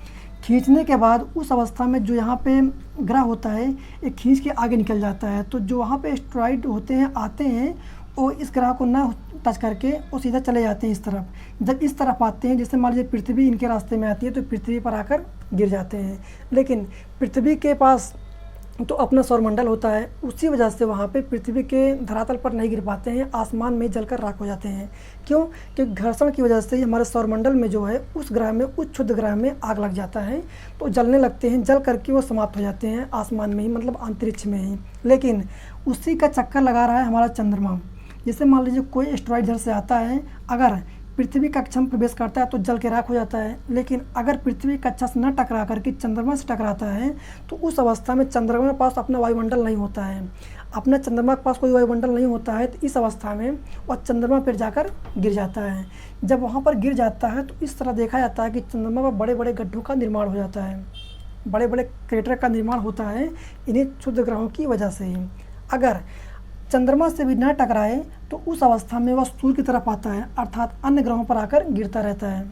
खींचने के बाद उस अवस्था में जो यहाँ पे ग्रह होता है ये खींच के आगे निकल जाता है। तो जो वहाँ पे एस्टेरॉइड होते हैं आते हैं वो इस ग्रह को ना टच करके वो सीधा चले जाते हैं इस तरफ। जब इस तरफ आते हैं, जैसे मान लीजिए पृथ्वी इनके रास्ते में आती है तो पृथ्वी पर आकर गिर जाते हैं। लेकिन पृथ्वी के पास तो अपना सौरमंडल होता है, उसी वजह से वहाँ पे पृथ्वी के धरातल पर नहीं गिर पाते हैं, आसमान में जलकर राख हो जाते हैं। क्यों? क्योंकि घर्षण की वजह से हमारे सौरमंडल में जो है उस ग्रह में, उस क्षुद्र ग्रह में आग लग जाता है तो जलने लगते हैं, जल करके वो समाप्त हो जाते हैं आसमान में ही, मतलब अंतरिक्ष में ही। लेकिन उसी का चक्कर लगा रहा है हमारा चंद्रमा। जैसे मान लीजिए कोई एस्टेरॉइड इधर से आता है, अगर पृथ्वी कक्षा में प्रवेश करता है तो जल के राख हो जाता है। लेकिन अगर पृथ्वी कक्षा से न टकरा करके चंद्रमा से टकराता है तो उस अवस्था में चंद्रमा के पास अपना वायुमंडल नहीं होता है, अपना चंद्रमा के पास कोई वायुमंडल नहीं होता है। तो इस अवस्था में वह चंद्रमा पर जाकर गिर जाता है। जब वहाँ पर गिर जाता है तो इस तरह देखा जाता है कि चंद्रमा पर बड़े बड़े गड्ढों का निर्माण हो जाता है, बड़े बड़े क्रेटर का निर्माण होता है इन्हीं क्षुद्र ग्रहों की वजह से ही। अगर चंद्रमा से भी न टकराए तो उस अवस्था में वह सूर्य की तरफ आता है, अर्थात अन्य ग्रहों पर आकर गिरता रहता है।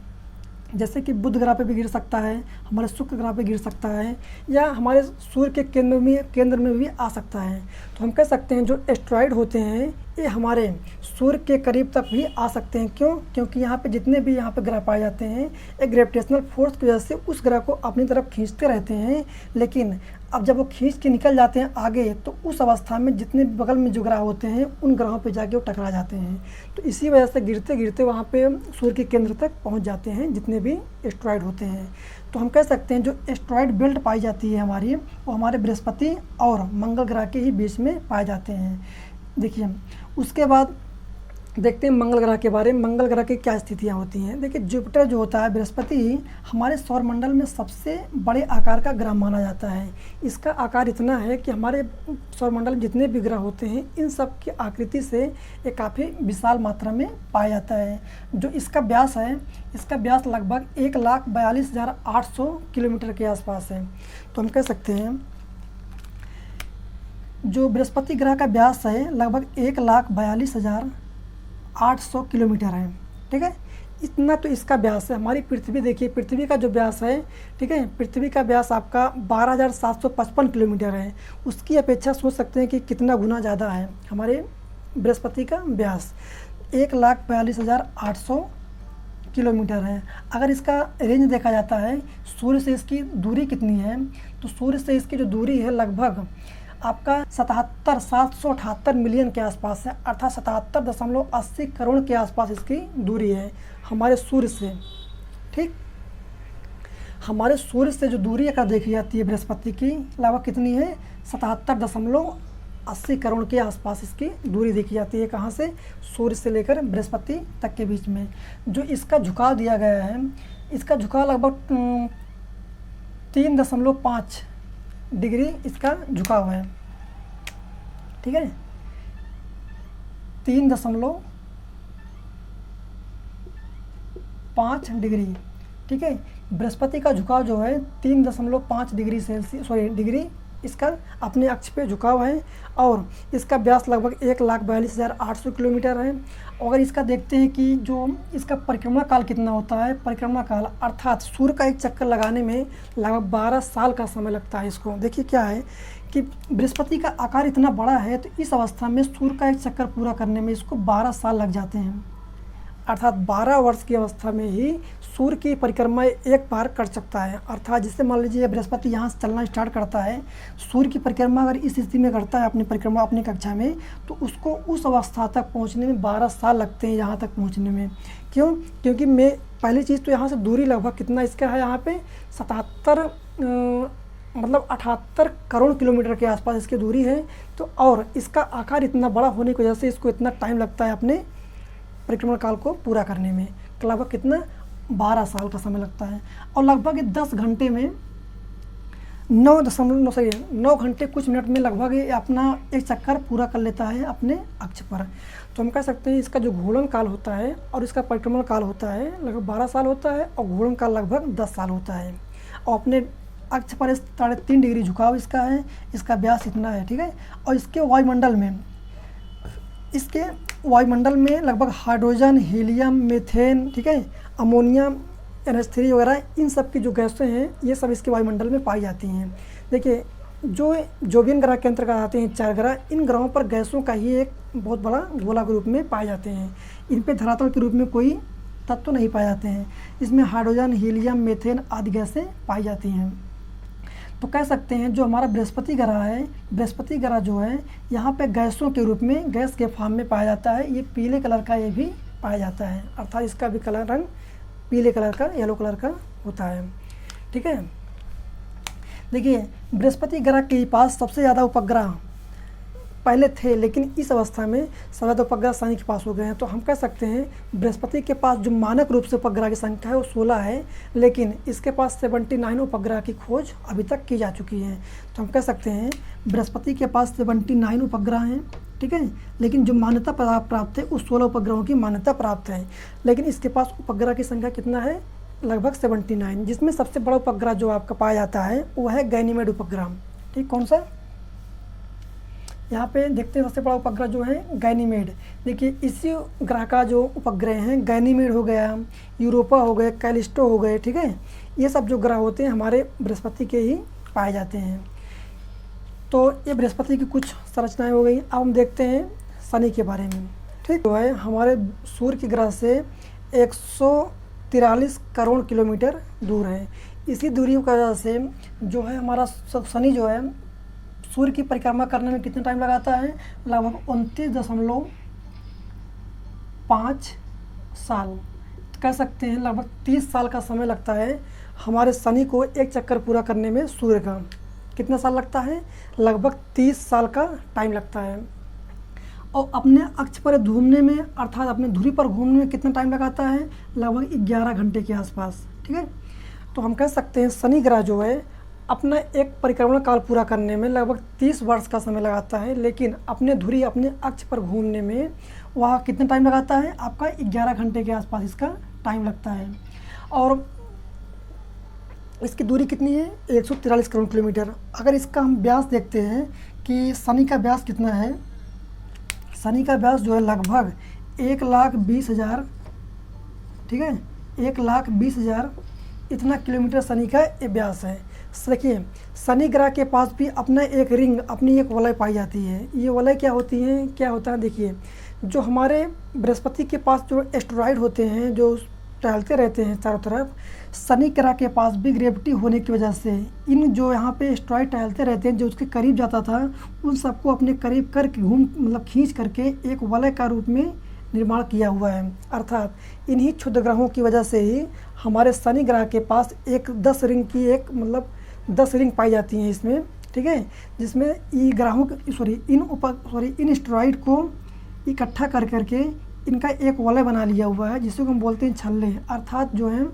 जैसे कि बुध ग्रह पे भी गिर सकता है, हमारे शुक्र ग्रह पे गिर सकता है, या हमारे सूर्य के केंद्र में भी आ सकता है। तो हम कह सकते हैं जो एस्टेरॉइड होते हैं ये हमारे सूर्य के करीब तक भी आ सकते हैं। क्यों? क्योंकि यहाँ पे जितने भी यहाँ पे ग्रह पाए जाते हैं एक ग्रेविटेशनल फोर्स की वजह से उस ग्रह को अपनी तरफ खींचते रहते हैं। लेकिन अब जब वो खींच के निकल जाते हैं आगे तो उस अवस्था में जितने बगल में जो ग्रह होते हैं उन ग्रहों पे जाके वो टकरा जाते हैं। तो इसी वजह से गिरते गिरते वहाँ पे सूर्य के केंद्र तक पहुँच जाते हैं जितने भी एस्टेरॉइड होते हैं। तो हम कह सकते हैं जो एस्टेरॉइड बेल्ट पाई जाती है हमारी, वो हमारे बृहस्पति और मंगल ग्रह के ही बीच में पाए जाते हैं। देखिए उसके बाद देखते हैं मंगल ग्रह के बारे में। मंगल ग्रह की क्या स्थितियाँ होती हैं। देखिए जुपिटर जो होता है, बृहस्पति, हमारे सौरमंडल में सबसे बड़े आकार का ग्रह माना जाता है। इसका आकार इतना है कि हमारे सौरमंडल में जितने भी ग्रह होते हैं इन सब की आकृति से ये काफ़ी विशाल मात्रा में पाया जाता है। जो इसका व्यास है, इसका व्यास लगभग 1,42,800 किलोमीटर के आसपास है। तो हम कह सकते हैं जो बृहस्पति ग्रह का व्यास है लगभग 1,42,800 किलोमीटर है। ठीक है, इतना तो इसका व्यास है। हमारी पृथ्वी देखिए, पृथ्वी का जो व्यास है, ठीक है, पृथ्वी का व्यास आपका 12,755 किलोमीटर है। उसकी अपेक्षा सोच सकते हैं कि कितना गुना ज़्यादा है हमारे बृहस्पति का व्यास। 1,42,800 किलोमीटर है। अगर इसका रेंज देखा जाता है, सूर्य से इसकी दूरी कितनी है, तो सूर्य से इसकी जो दूरी है लगभग आपका 77,778 मिलियन के आसपास है, अर्थात 77.80 करोड़ के आसपास इसकी दूरी है हमारे सूर्य से। ठीक, हमारे सूर्य से जो दूरी अगर देखी जाती है बृहस्पति की, लगभग कितनी है, 77.80 करोड़ के आसपास इसकी दूरी देखी जाती है। कहाँ से, सूर्य से लेकर बृहस्पति तक के बीच में। जो इसका झुकाव दिया गया है, इसका झुकाव लगभग 3.5 डिग्री इसका झुकाव है। ठीक है, 3.5 डिग्री। ठीक है, बृहस्पति का झुकाव जो है 3.5 डिग्री सेल्सियस डिग्री इसका अपने अक्ष पे झुकाव है। और इसका व्यास लगभग 1,42,800 किलोमीटर है। अगर इसका देखते हैं कि जो इसका परिक्रमा काल कितना होता है, परिक्रमा काल अर्थात सूर्य का एक चक्कर लगाने में लगभग 12 साल का समय लगता है इसको। देखिए क्या है कि बृहस्पति का आकार इतना बड़ा है, तो इस अवस्था में सूर्य का एक चक्कर पूरा करने में इसको 12 साल लग जाते हैं। अर्थात 12 वर्ष की अवस्था में ही सूर्य की परिक्रमा एक बार कर सकता है। अर्थात जिससे मान लीजिए बृहस्पति यहाँ से चलना स्टार्ट करता है, सूर्य की परिक्रमा अगर इस स्थिति में करता है अपनी परिक्रमा अपनी कक्षा में, तो उसको उस अवस्था तक पहुँचने में 12 साल लगते हैं यहाँ तक पहुँचने में। क्यों? क्योंकि मैं पहली चीज़ तो यहाँ से दूरी लगभग कितना इसका है, यहाँ पे 78 करोड़ किलोमीटर के आसपास इसकी दूरी है। तो और इसका आकार इतना बड़ा होने की वजह से इसको इतना टाइम लगता है अपने परिक्रमा काल को पूरा करने में। लगभग कितना, 12 साल का समय लगता है। और लगभग 10 घंटे में 9 घंटे कुछ मिनट में लगभग ये अपना एक चक्कर पूरा कर लेता है अपने अक्ष पर। तो हम कह सकते हैं इसका जो घूर्णन काल होता है और इसका परिक्रमण काल होता है लगभग 12 साल होता है, और घूर्णन काल लगभग 10 साल होता है। और अपने अक्ष पर 3.5 डिग्री झुकाव इसका है, इसका व्यास इतना है। ठीक है, और इसके वायुमंडल में लगभग हाइड्रोजन, हीलियम, मीथेन, ठीक है, अमोनिया, NH3 वगैरह, इन सब की जो गैसें हैं ये सब इसके वायुमंडल में पाई जाती हैं। देखिए जो जोवियन ग्रह के अंतर्गत आते हैं 4 ग्रह, इन ग्रहों पर गैसों का ही एक बहुत बड़ा गोला के रूप में पाए जाते हैं। इन पे धरातल के रूप में कोई तत्व नहीं पाए जाते हैं। इसमें हाइड्रोजन, हीलियम, मीथेन आदि गैसें पाई जाती हैं। तो कह सकते हैं जो हमारा बृहस्पति ग्रह है, बृहस्पति ग्रह जो है यहाँ पे गैसों के रूप में, गैस के फॉर्म में पाया जाता है। ये पीले कलर का ये भी पाया जाता है, अर्थात इसका भी कलर रंग पीले कलर का, येलो कलर का होता है। ठीक है, देखिए बृहस्पति ग्रह के पास सबसे ज़्यादा उपग्रह पहले थे, लेकिन इस अवस्था में सबसे ज़्यादा उपग्रह शनि के पास हो गए हैं। तो हम कह सकते हैं बृहस्पति के पास जो मानक रूप से उपग्रह की संख्या है वो 16 है, लेकिन इसके पास 79 उपग्रह की खोज अभी तक की जा चुकी है। तो हम कह सकते हैं बृहस्पति के पास 79 उपग्रह हैं। ठीक है, लेकिन जो मान्यता प्राप्त है उस 16 उपग्रहों की मान्यता प्राप्त है, लेकिन इसके पास उपग्रह की संख्या कितना है, लगभग 79, जिसमें सबसे बड़ा उपग्रह जो आपका पाया जाता है वो है गैनीमेड उपग्रह। ठीक, कौन सा, यहाँ पे देखते हैं सबसे बड़ा उपग्रह जो है गैनीमेड। देखिए इसी ग्रह का जो उपग्रह हैं, गैनीमेड हो गया, यूरोपा हो गए, कैलिस्टो हो गए, ठीक है, ये सब जो ग्रह होते हैं हमारे बृहस्पति के ही पाए जाते हैं। तो ये बृहस्पति की कुछ संरचनाएं हो गई। अब हम देखते हैं शनि के बारे में। ठीक, तो है हमारे सूर्य के ग्रह से 143 करोड़ किलोमीटर दूर है। इसी दूरी की वजह से जो है हमारा शनि जो है सूर्य की परिक्रमा करने में कितना टाइम लगाता है, लगभग 29.5 साल, कह सकते हैं लगभग 30 साल का समय लगता है हमारे शनि को एक चक्कर पूरा करने में। सूर्य का कितना साल लगता है, लगभग 30 साल का टाइम लगता है। और अपने अक्ष पर घूमने में अर्थात अपने धुरी पर घूमने में कितना टाइम लगाता है, लगभग 11 घंटे के आसपास। ठीक है, तो हम कह सकते हैं शनि ग्रह जो है अपना एक परिक्रमण काल पूरा करने में लगभग 30 वर्ष का समय लगाता है, लेकिन अपने धुरी अपने अक्ष पर घूमने में वह कितना टाइम लगाता है, आपका 11 घंटे के आसपास इसका टाइम लगता है। और इसकी दूरी कितनी है, 143 करोड़ किलोमीटर। अगर इसका हम व्यास देखते हैं कि शनि का व्यास कितना है, शनि का व्यास जो है लगभग 1,20,000, ठीक है, 1,20,000 इतना किलोमीटर शनि का ये व्यास है। देखिए शनि ग्रह के पास भी अपना एक रिंग, अपनी एक वलय पाई जाती है। ये वलय क्या होती है, क्या होता है, देखिए जो हमारे बृहस्पति के पास जो एस्टेरॉइड होते हैं जो टहलते रहते हैं चारों तरफ, शनि ग्रह के पास भी ग्रेविटी होने की वजह से इन जो यहाँ पे एस्टेरॉइड टहलते रहते हैं जो उसके करीब जाता था उन सबको अपने करीब करके मतलब खींच करके एक वलय का रूप में निर्माण किया हुआ है। अर्थात इन्हीं क्षुद्र ग्रहों की वजह से ही हमारे शनि ग्रह के पास एक 10 रिंग की एक मतलब 10 रिंग पाई जाती हैं इसमें। ठीक है, जिसमें ई ग्रहों इन एस्टेरॉइड को इकट्ठा कर करके इनका एक वलय बना लिया हुआ है जिसको हम बोलते हैं छल्ले। अर्थात जो है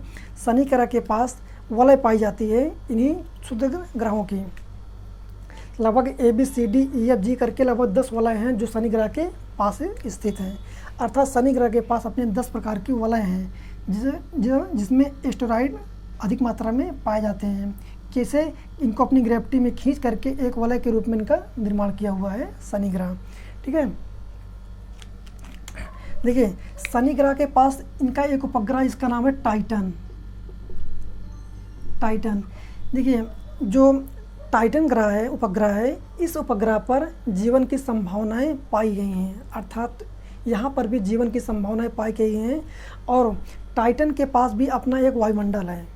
शनि ग्रह के पास वलय पाई जाती है इन्हीं क्षुद्र ग्रहों की। लगभग ABCDEFG करके लगभग 10 वलय हैं जो शनि ग्रह के पास स्थित हैं। अर्थात शनि ग्रह के पास अपने 10 प्रकार की वलय हैं जिसमें एस्टेरॉइड अधिक मात्रा में पाए जाते हैं। कैसे, इनको अपनी ग्रेविटी में खींच करके एक वलय के रूप में इनका निर्माण किया हुआ है शनि ग्रह। ठीक है, देखिए शनि ग्रह के पास इनका एक उपग्रह, इसका नाम है टाइटन। टाइटन, देखिए जो टाइटन ग्रह है, उपग्रह है, इस उपग्रह पर जीवन की संभावनाएं पाई गई हैं। अर्थात यहाँ पर भी जीवन की संभावनाएं पाई गई हैं। और टाइटन के पास भी अपना एक वायुमंडल है,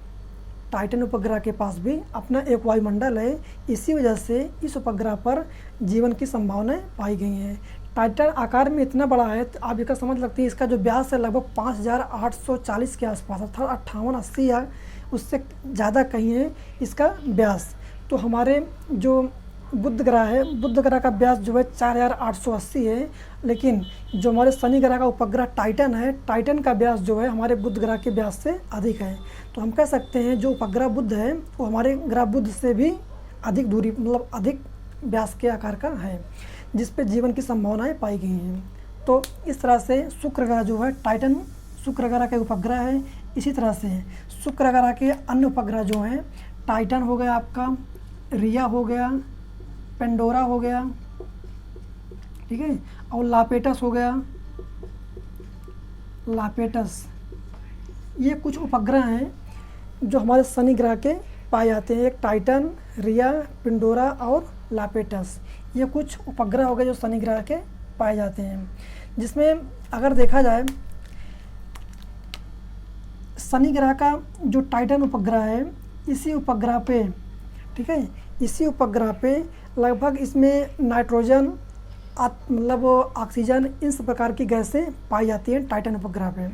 टाइटन उपग्रह के पास भी अपना एक वायुमंडल है। इसी वजह से इस उपग्रह पर जीवन की संभावनाएं पाई गई हैं। टाइटन आकार में इतना बड़ा है तो आप इसका समझ लगती है, इसका जो व्यास है लगभग 5,840 के आसपास, अर्थात 58-80 या उससे ज़्यादा कहीं है इसका व्यास। तो हमारे जो बुध ग्रह है, बुध ग्रह का व्यास जो है 4,880 है, लेकिन जो हमारे शनि ग्रह का उपग्रह टाइटन है, टाइटन का व्यास जो है हमारे बुध ग्रह के व्यास से अधिक है। तो हम कह सकते हैं जो उपग्रह बुध है वो हमारे ग्रह बुध से भी अधिक दूरी मतलब अधिक व्यास के आकार का है, जिस पे जीवन की संभावनाएं पाई गई हैं। तो इस तरह से शुक्र ग्रह जो है, टाइटन शुक्र ग्रह का उपग्रह है। इसी तरह से शुक्र ग्रह के अन्य उपग्रह जो हैं, टाइटन हो गया आपका, रिया हो गया, पेंडोरा हो गया, ठीक है, और लापेटस हो गया, लापेटस, ये कुछ उपग्रह हैं जो हमारे शनि ग्रह के पाए जाते हैं। एक टाइटन, रिया, पेंडोरा और लापेटस, ये कुछ उपग्रह हो गए जो शनि ग्रह के पाए जाते हैं। जिसमें अगर देखा जाए शनि ग्रह का जो टाइटन उपग्रह है, इसी उपग्रह पे, ठीक है, इसी उपग्रह पे लगभग इसमें नाइट्रोजन मतलब ऑक्सीजन इन सब प्रकार की गैसें पाई जाती हैं टाइटन उपग्रह पे।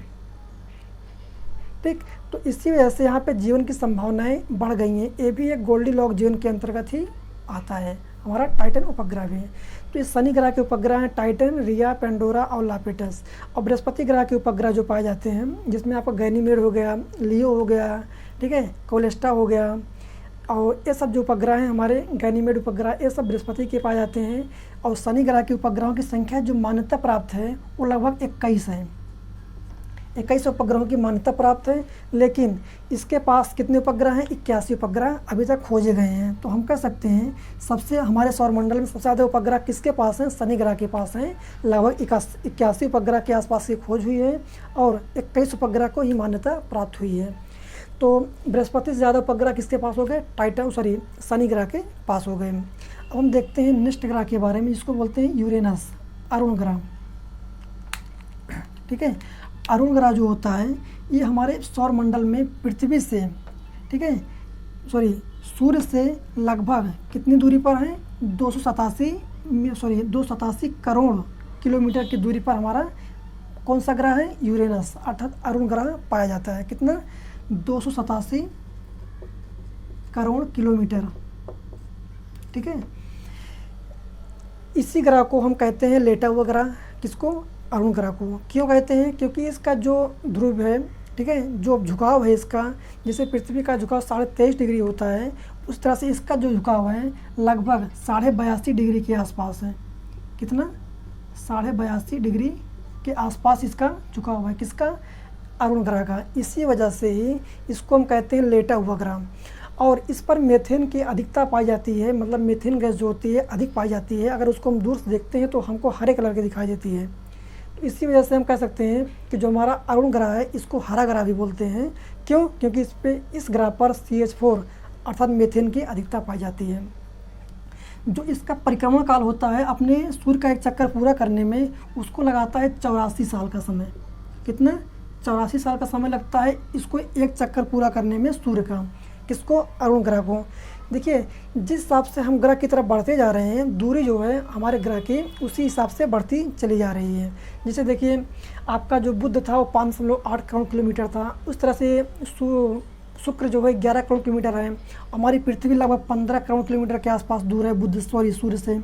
ठीक, तो इसी वजह से यहाँ पे जीवन की संभावनाएं बढ़ गई हैं। ये भी एक गोल्डीलॉक्स जीवन के अंतर्गत ही आता है, हमारा टाइटन उपग्रह भी है। तो इस शनि ग्रह के उपग्रह हैं टाइटन, रिया, पेंडोरा और लापेटस। और बृहस्पति ग्रह के उपग्रह जो पाए जाते हैं, जिसमें आपका गैनीमेड हो गया, लियो हो गया, ठीक है, कोलेस्टा हो गया, और ये सब जो उपग्रह हैं हमारे गैनीमेड उपग्रह, ये सब बृहस्पति के पाए जाते हैं। और शनि ग्रह के उपग्रहों की संख्या जो मान्यता प्राप्त है वो लगभग 21 है। 21 उपग्रहों की मान्यता प्राप्त है, लेकिन इसके पास कितने उपग्रह हैं, 81 उपग्रह अभी तक खोजे गए हैं। तो हम कह सकते हैं सबसे हमारे सौरमंडल में सबसे ज़्यादा उपग्रह किसके पास हैं, शनि ग्रह के पास हैं। लगभग 81 उपग्रह के आसपास की खोज हुई है और 21 उपग्रह को ही मान्यता प्राप्त हुई है। तो बृहस्पति से ज़्यादा उपग्रह किसके पास हो गए, शनि ग्रह के पास हो गए। अब हम देखते हैं नेक्स्ट ग्रह के बारे में, जिसको बोलते हैं यूरेनस, अरुण ग्रह। ठीक है, अरुण ग्रह जो होता है ये हमारे सौरमंडल में पृथ्वी से, ठीक है, सूर्य से लगभग कितनी दूरी पर है, 287 करोड़ किलोमीटर की दूरी पर हमारा कौन सा ग्रह है, यूरेनस, अर्थात अरुण ग्रह पाया जाता है। कितना, 287 करोड़ किलोमीटर। ठीक है, इसी ग्रह को हम कहते हैं लेटा हुआ ग्रह। किसको? अरुण ग्रह को। क्यों कहते हैं? क्योंकि इसका जो ध्रुव है, ठीक है, जो झुकाव है इसका, जैसे पृथ्वी का झुकाव 23.5 डिग्री होता है, उस तरह से इसका जो झुकाव है लगभग 82.5 डिग्री के आसपास है। कितना? 82.5 डिग्री के आसपास इसका झुकाव है। किसका? अरुण ग्रह का। इसी वजह से ही इसको हम कहते हैं लेटा हुआ ग्रह। और इस पर मीथेन की अधिकता पाई जाती है, मतलब मीथेन गैस जो होती है अधिक पाई जाती है। अगर उसको हम दूर से देखते हैं तो हमको हरे कलर की दिखाई देती है। तो इसी वजह से हम कह सकते हैं कि जो हमारा अरुण ग्रह है इसको हरा ग्रह भी बोलते हैं। क्यों? क्योंकि इस ग्रह पर CH4 अर्थात मीथेन की अधिकता पाई जाती है। जो इसका परिक्रमण काल होता है अपने सूर्य का एक चक्कर पूरा करने में, उसको लगाता है 84 साल का समय। कितना? 84 साल का समय लगता है इसको एक चक्कर पूरा करने में सूर्य का। किसको? अरुण ग्रह को। देखिए, जिस हिसाब से हम ग्रह की तरफ बढ़ते जा रहे हैं, दूरी जो है हमारे ग्रह की उसी हिसाब से बढ़ती चली जा रही है। जैसे देखिए, आपका जो बुध था वो 5.8 करोड़ किलोमीटर था। उस तरह से शुक्र जो है 11 करोड़ किलोमीटर है। हमारी पृथ्वी लगभग 15 करोड़ किलोमीटर के आसपास दूर है सूर्य से।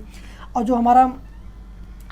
और जो हमारा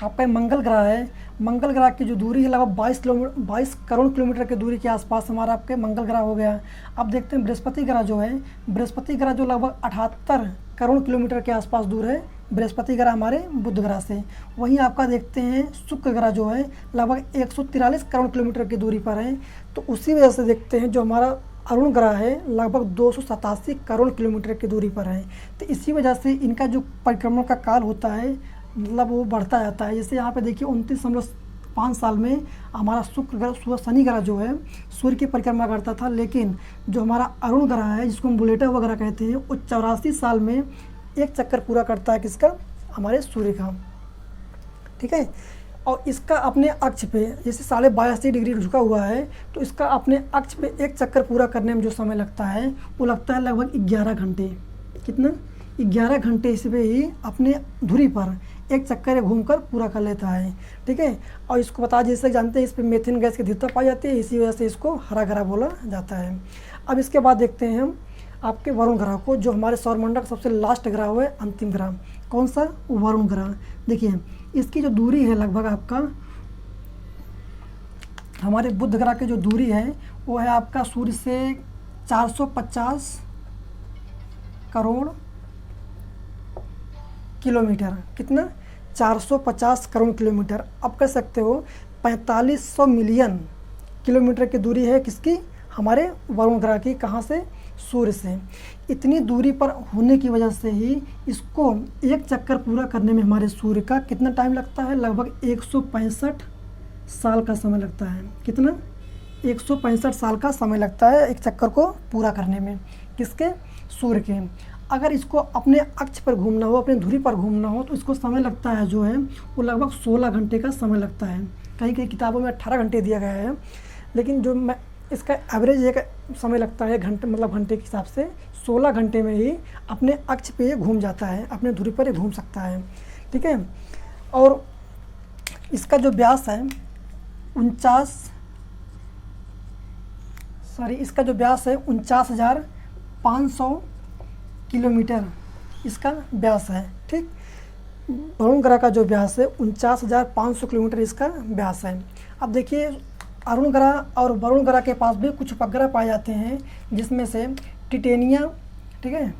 आपका मंगल ग्रह है, मंगल ग्रह की जो दूरी है लगभग 22 करोड़ किलोमीटर की दूरी के आसपास हमारा आपके मंगल ग्रह हो गया। अब देखते हैं बृहस्पति ग्रह जो है, बृहस्पति ग्रह जो लगभग 78 करोड़ किलोमीटर के आसपास दूर है, बृहस्पति ग्रह हमारे बुध ग्रह से। वहीं आपका देखते हैं शुक्र ग्रह जो है लगभग 143 करोड़ किलोमीटर की दूरी पर है। तो उसी वजह से देखते हैं जो हमारा अरुण ग्रह है लगभग 287 करोड़ किलोमीटर की दूरी पर है। तो इसी वजह से इनका जो परिक्रमण का काल होता है मतलब वो बढ़ता जाता है। जैसे यहाँ पे देखिए 29.5 साल में हमारा शुक्र ग्रह शनि ग्रह जो है सूर्य की परिक्रमा करता था, लेकिन जो हमारा अरुण ग्रह है जिसको हम बुलेटा हुआ ग्रह कहते हैं, वो 84 साल में एक चक्कर पूरा करता है। किसका? हमारे सूर्य का। ठीक है। और इसका अपने अक्ष पे जैसे 82.5 डिग्री झुका हुआ है, तो इसका अपने अक्ष पे एक चक्कर पूरा करने में जो समय लगता है वो लगता है लगभग 11 घंटे। कितना? 11 घंटे इस पे ही अपने धुरी पर एक चक्कर घूमकर पूरा कर लेता है। ठीक है। और इसको बता जैसे जानते हैं इस पर मीथेन गैस की अधिकता पाई जाती है, इसी वजह से इसको हरा ग्रह बोला जाता है। अब इसके बाद देखते हैं हम आपके वरुण ग्रह को, जो हमारे सौरमंडल का सबसे लास्ट ग्रह है, अंतिम ग्रह। कौन सा? वरुण ग्रह। देखिए इसकी जो दूरी है लगभग आपका हमारे बुध ग्रह की जो दूरी है वो है आपका सूर्य से 450 करोड़ किलोमीटर। कितना? 450 करोड़ किलोमीटर। अब कह सकते हो 4500 मिलियन किलोमीटर की दूरी है किसकी? हमारे वरुण ग्रह की। कहाँ से? सूर्य से। इतनी दूरी पर होने की वजह से ही इसको एक चक्कर पूरा करने में हमारे सूर्य का कितना टाइम लगता है? लगभग 165 साल का समय लगता है। कितना? 165 साल का समय लगता है एक चक्कर को पूरा करने में। किसके? सूर्य के। अगर इसको अपने अक्ष पर घूमना हो, अपने धुरी पर घूमना हो, तो इसको समय लगता है जो है वो लगभग 16 घंटे का समय लगता है। कहीं कहीं किताबों में 18 घंटे दिया गया है, लेकिन जो मैं इसका एवरेज एक समय लगता है घंटे, मतलब घंटे के हिसाब से 16 घंटे में ही अपने अक्ष पे घूम जाता है, अपने धुरी पर ही घूम सकता है। ठीक है। और इसका जो व्यास है 49,500 किलोमीटर इसका व्यास है। ठीक। वरुण ग्रह का जो व्यास है 49,500 किलोमीटर इसका व्यास है। अब देखिए अरुण ग्रह और वरुण ग्रह के पास भी कुछ उपग्रह पाए जाते हैं, जिसमें से टिटेनिया, ठीक है,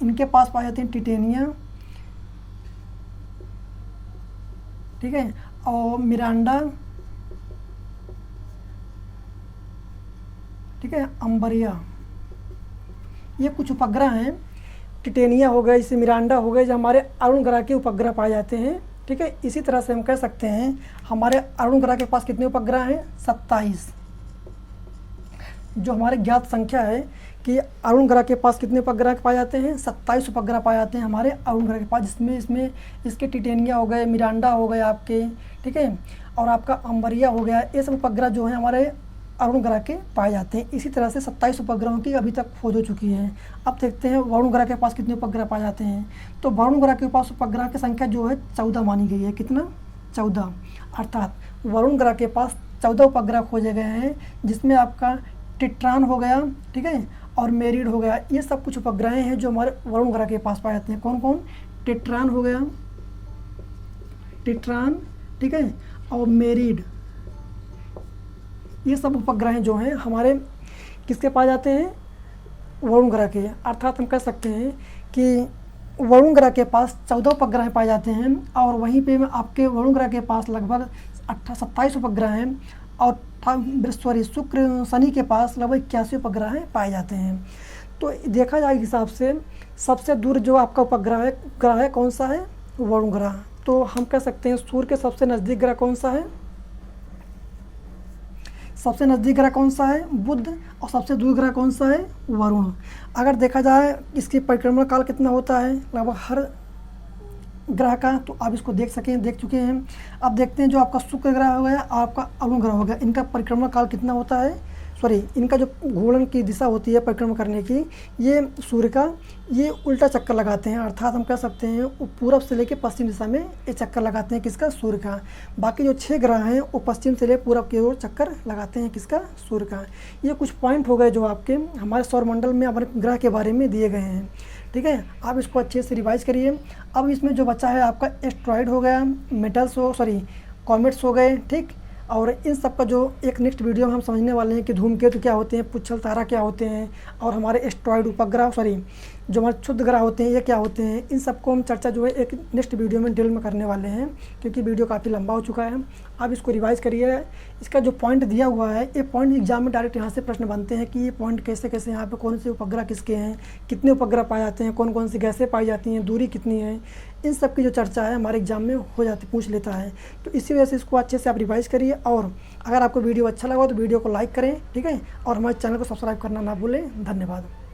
इनके पास पाए जाते हैं टिटेनिया, ठीक है, और मिरांडा, ठीक है, अंबरिया, ये कुछ उपग्रह हैं। टिटेनिया हो गए, जैसे मिरांडा हो गए, जो हमारे अरुण ग्रह के उपग्रह पाए जाते हैं। ठीक है। इसी तरह से हम कह सकते हैं हमारे अरुण ग्रह के पास कितने उपग्रह हैं? 27। जो हमारे ज्ञात संख्या है कि अरुण ग्रह के पास कितने उपग्रह पाए जाते हैं? 27 उपग्रह पाए जाते हैं हमारे अरुण ग्रह के पास, जिसमें इसके टिटेनिया हो गए, मिरांडा हो गए आपके, ठीक है, और आपका अंबरिया हो गया। ये सब उपग्रह जो हैं हमारे अरुण ग्रह के पाए जाते हैं। इसी तरह से 27 उपग्रहों की अभी तक खोज हो चुकी है। अब देखते हैं वरुण ग्रह के पास कितने उपग्रह पाए जाते हैं। तो वरुण ग्रह के पास उपग्रह की संख्या जो है 14 मानी गई है। कितना? 14। अर्थात वरुण ग्रह के पास 14 उपग्रह खोजे गए हैं, जिसमें आपका टिट्रान हो गया, ठीक है, और मेरिड हो गया। ये सब कुछ उपग्रह हैं जो हमारे वरुण ग्रह के पास पाए जाते हैं। कौन कौन? टिट्रान हो गया, टिट्रान, ठीक है, और मेरिड, ये सब उपग्रह जो हैं हमारे किसके पाए जाते हैं, वरुण ग्रह के। अर्थात हम कह सकते हैं कि वरुण ग्रह के पास 14 उपग्रह पाए जाते हैं और वहीं पे आपके वरुण ग्रह के पास लगभग 27 उपग्रह हैं और बृहस्पति, शुक्र, शनि के पास लगभग 81 उपग्रह पाए जाते हैं। तो देखा जाए हिसाब से सबसे दूर जो आपका उपग्रह ग्रह है कौन सा है, वरुण ग्रह। तो हम कह सकते हैं सूर्य के सबसे नज़दीक ग्रह कौन सा है, सबसे नज़दीक ग्रह कौन सा है, बुध, और सबसे दूर ग्रह कौन सा है, वरुण। अगर देखा जाए इसकी परिक्रमा काल कितना होता है लगभग हर ग्रह का, तो आप इसको देख चुके हैं। अब देखते हैं जो आपका शुक्र ग्रह हो गया और आपका अरुण ग्रह हो गया, इनका परिक्रमा काल कितना होता है, इनका जो घूर्णन की दिशा होती है परिक्रमा करने की, ये सूर्य का ये उल्टा चक्कर लगाते हैं। अर्थात हम कह सकते हैं वो पूरब से लेकर पश्चिम दिशा में ये चक्कर लगाते हैं, किसका, सूर्य का। बाकी जो 6 ग्रह हैं वो पश्चिम से लेकर पूरब की ओर चक्कर लगाते हैं, किसका, सूर्य का। ये कुछ पॉइंट हो गए जो आपके हमारे सौरमंडल में हमारे ग्रह के बारे में दिए गए हैं, ठीक है। आप इसको अच्छे से रिवाइज करिए। अब इसमें जो बचा है आपका एस्ट्रॉयड हो गया, कॉमेट्स हो गए, ठीक। और इन सब का जो एक नेक्स्ट वीडियो में हम समझने वाले हैं कि धूमकेतु क्या होते हैं, पुच्छल तारा क्या होते हैं, और हमारे एस्ट्रॉयड उपग्रह जो हमारे क्षुद्र ग्रह होते हैं ये क्या होते हैं, इन सबको हम चर्चा जो है एक नेक्स्ट वीडियो में डिटेल में करने वाले हैं, क्योंकि वीडियो काफ़ी लंबा हो चुका है। आप इसको रिवाइज करिए। इसका जो पॉइंट दिया हुआ है ये पॉइंट एग्जाम में डायरेक्ट यहाँ से प्रश्न बनते हैं कि ये पॉइंट कैसे कैसे यहाँ पे कौन से उपग्रह किसके हैं, कितने उपग्रह पाए जाते हैं, कौन कौन सी गैसें पाई जाती हैं, दूरी कितनी है, इन सब की जो चर्चा है हमारे एग्जाम में पूछ लेता है। तो इसी वजह से इसको अच्छे से आप रिवाइज करिए। और अगर आपको वीडियो अच्छा लगा तो वीडियो को लाइक करें, ठीक है, और हमारे चैनल को सब्सक्राइब करना ना भूलें। धन्यवाद।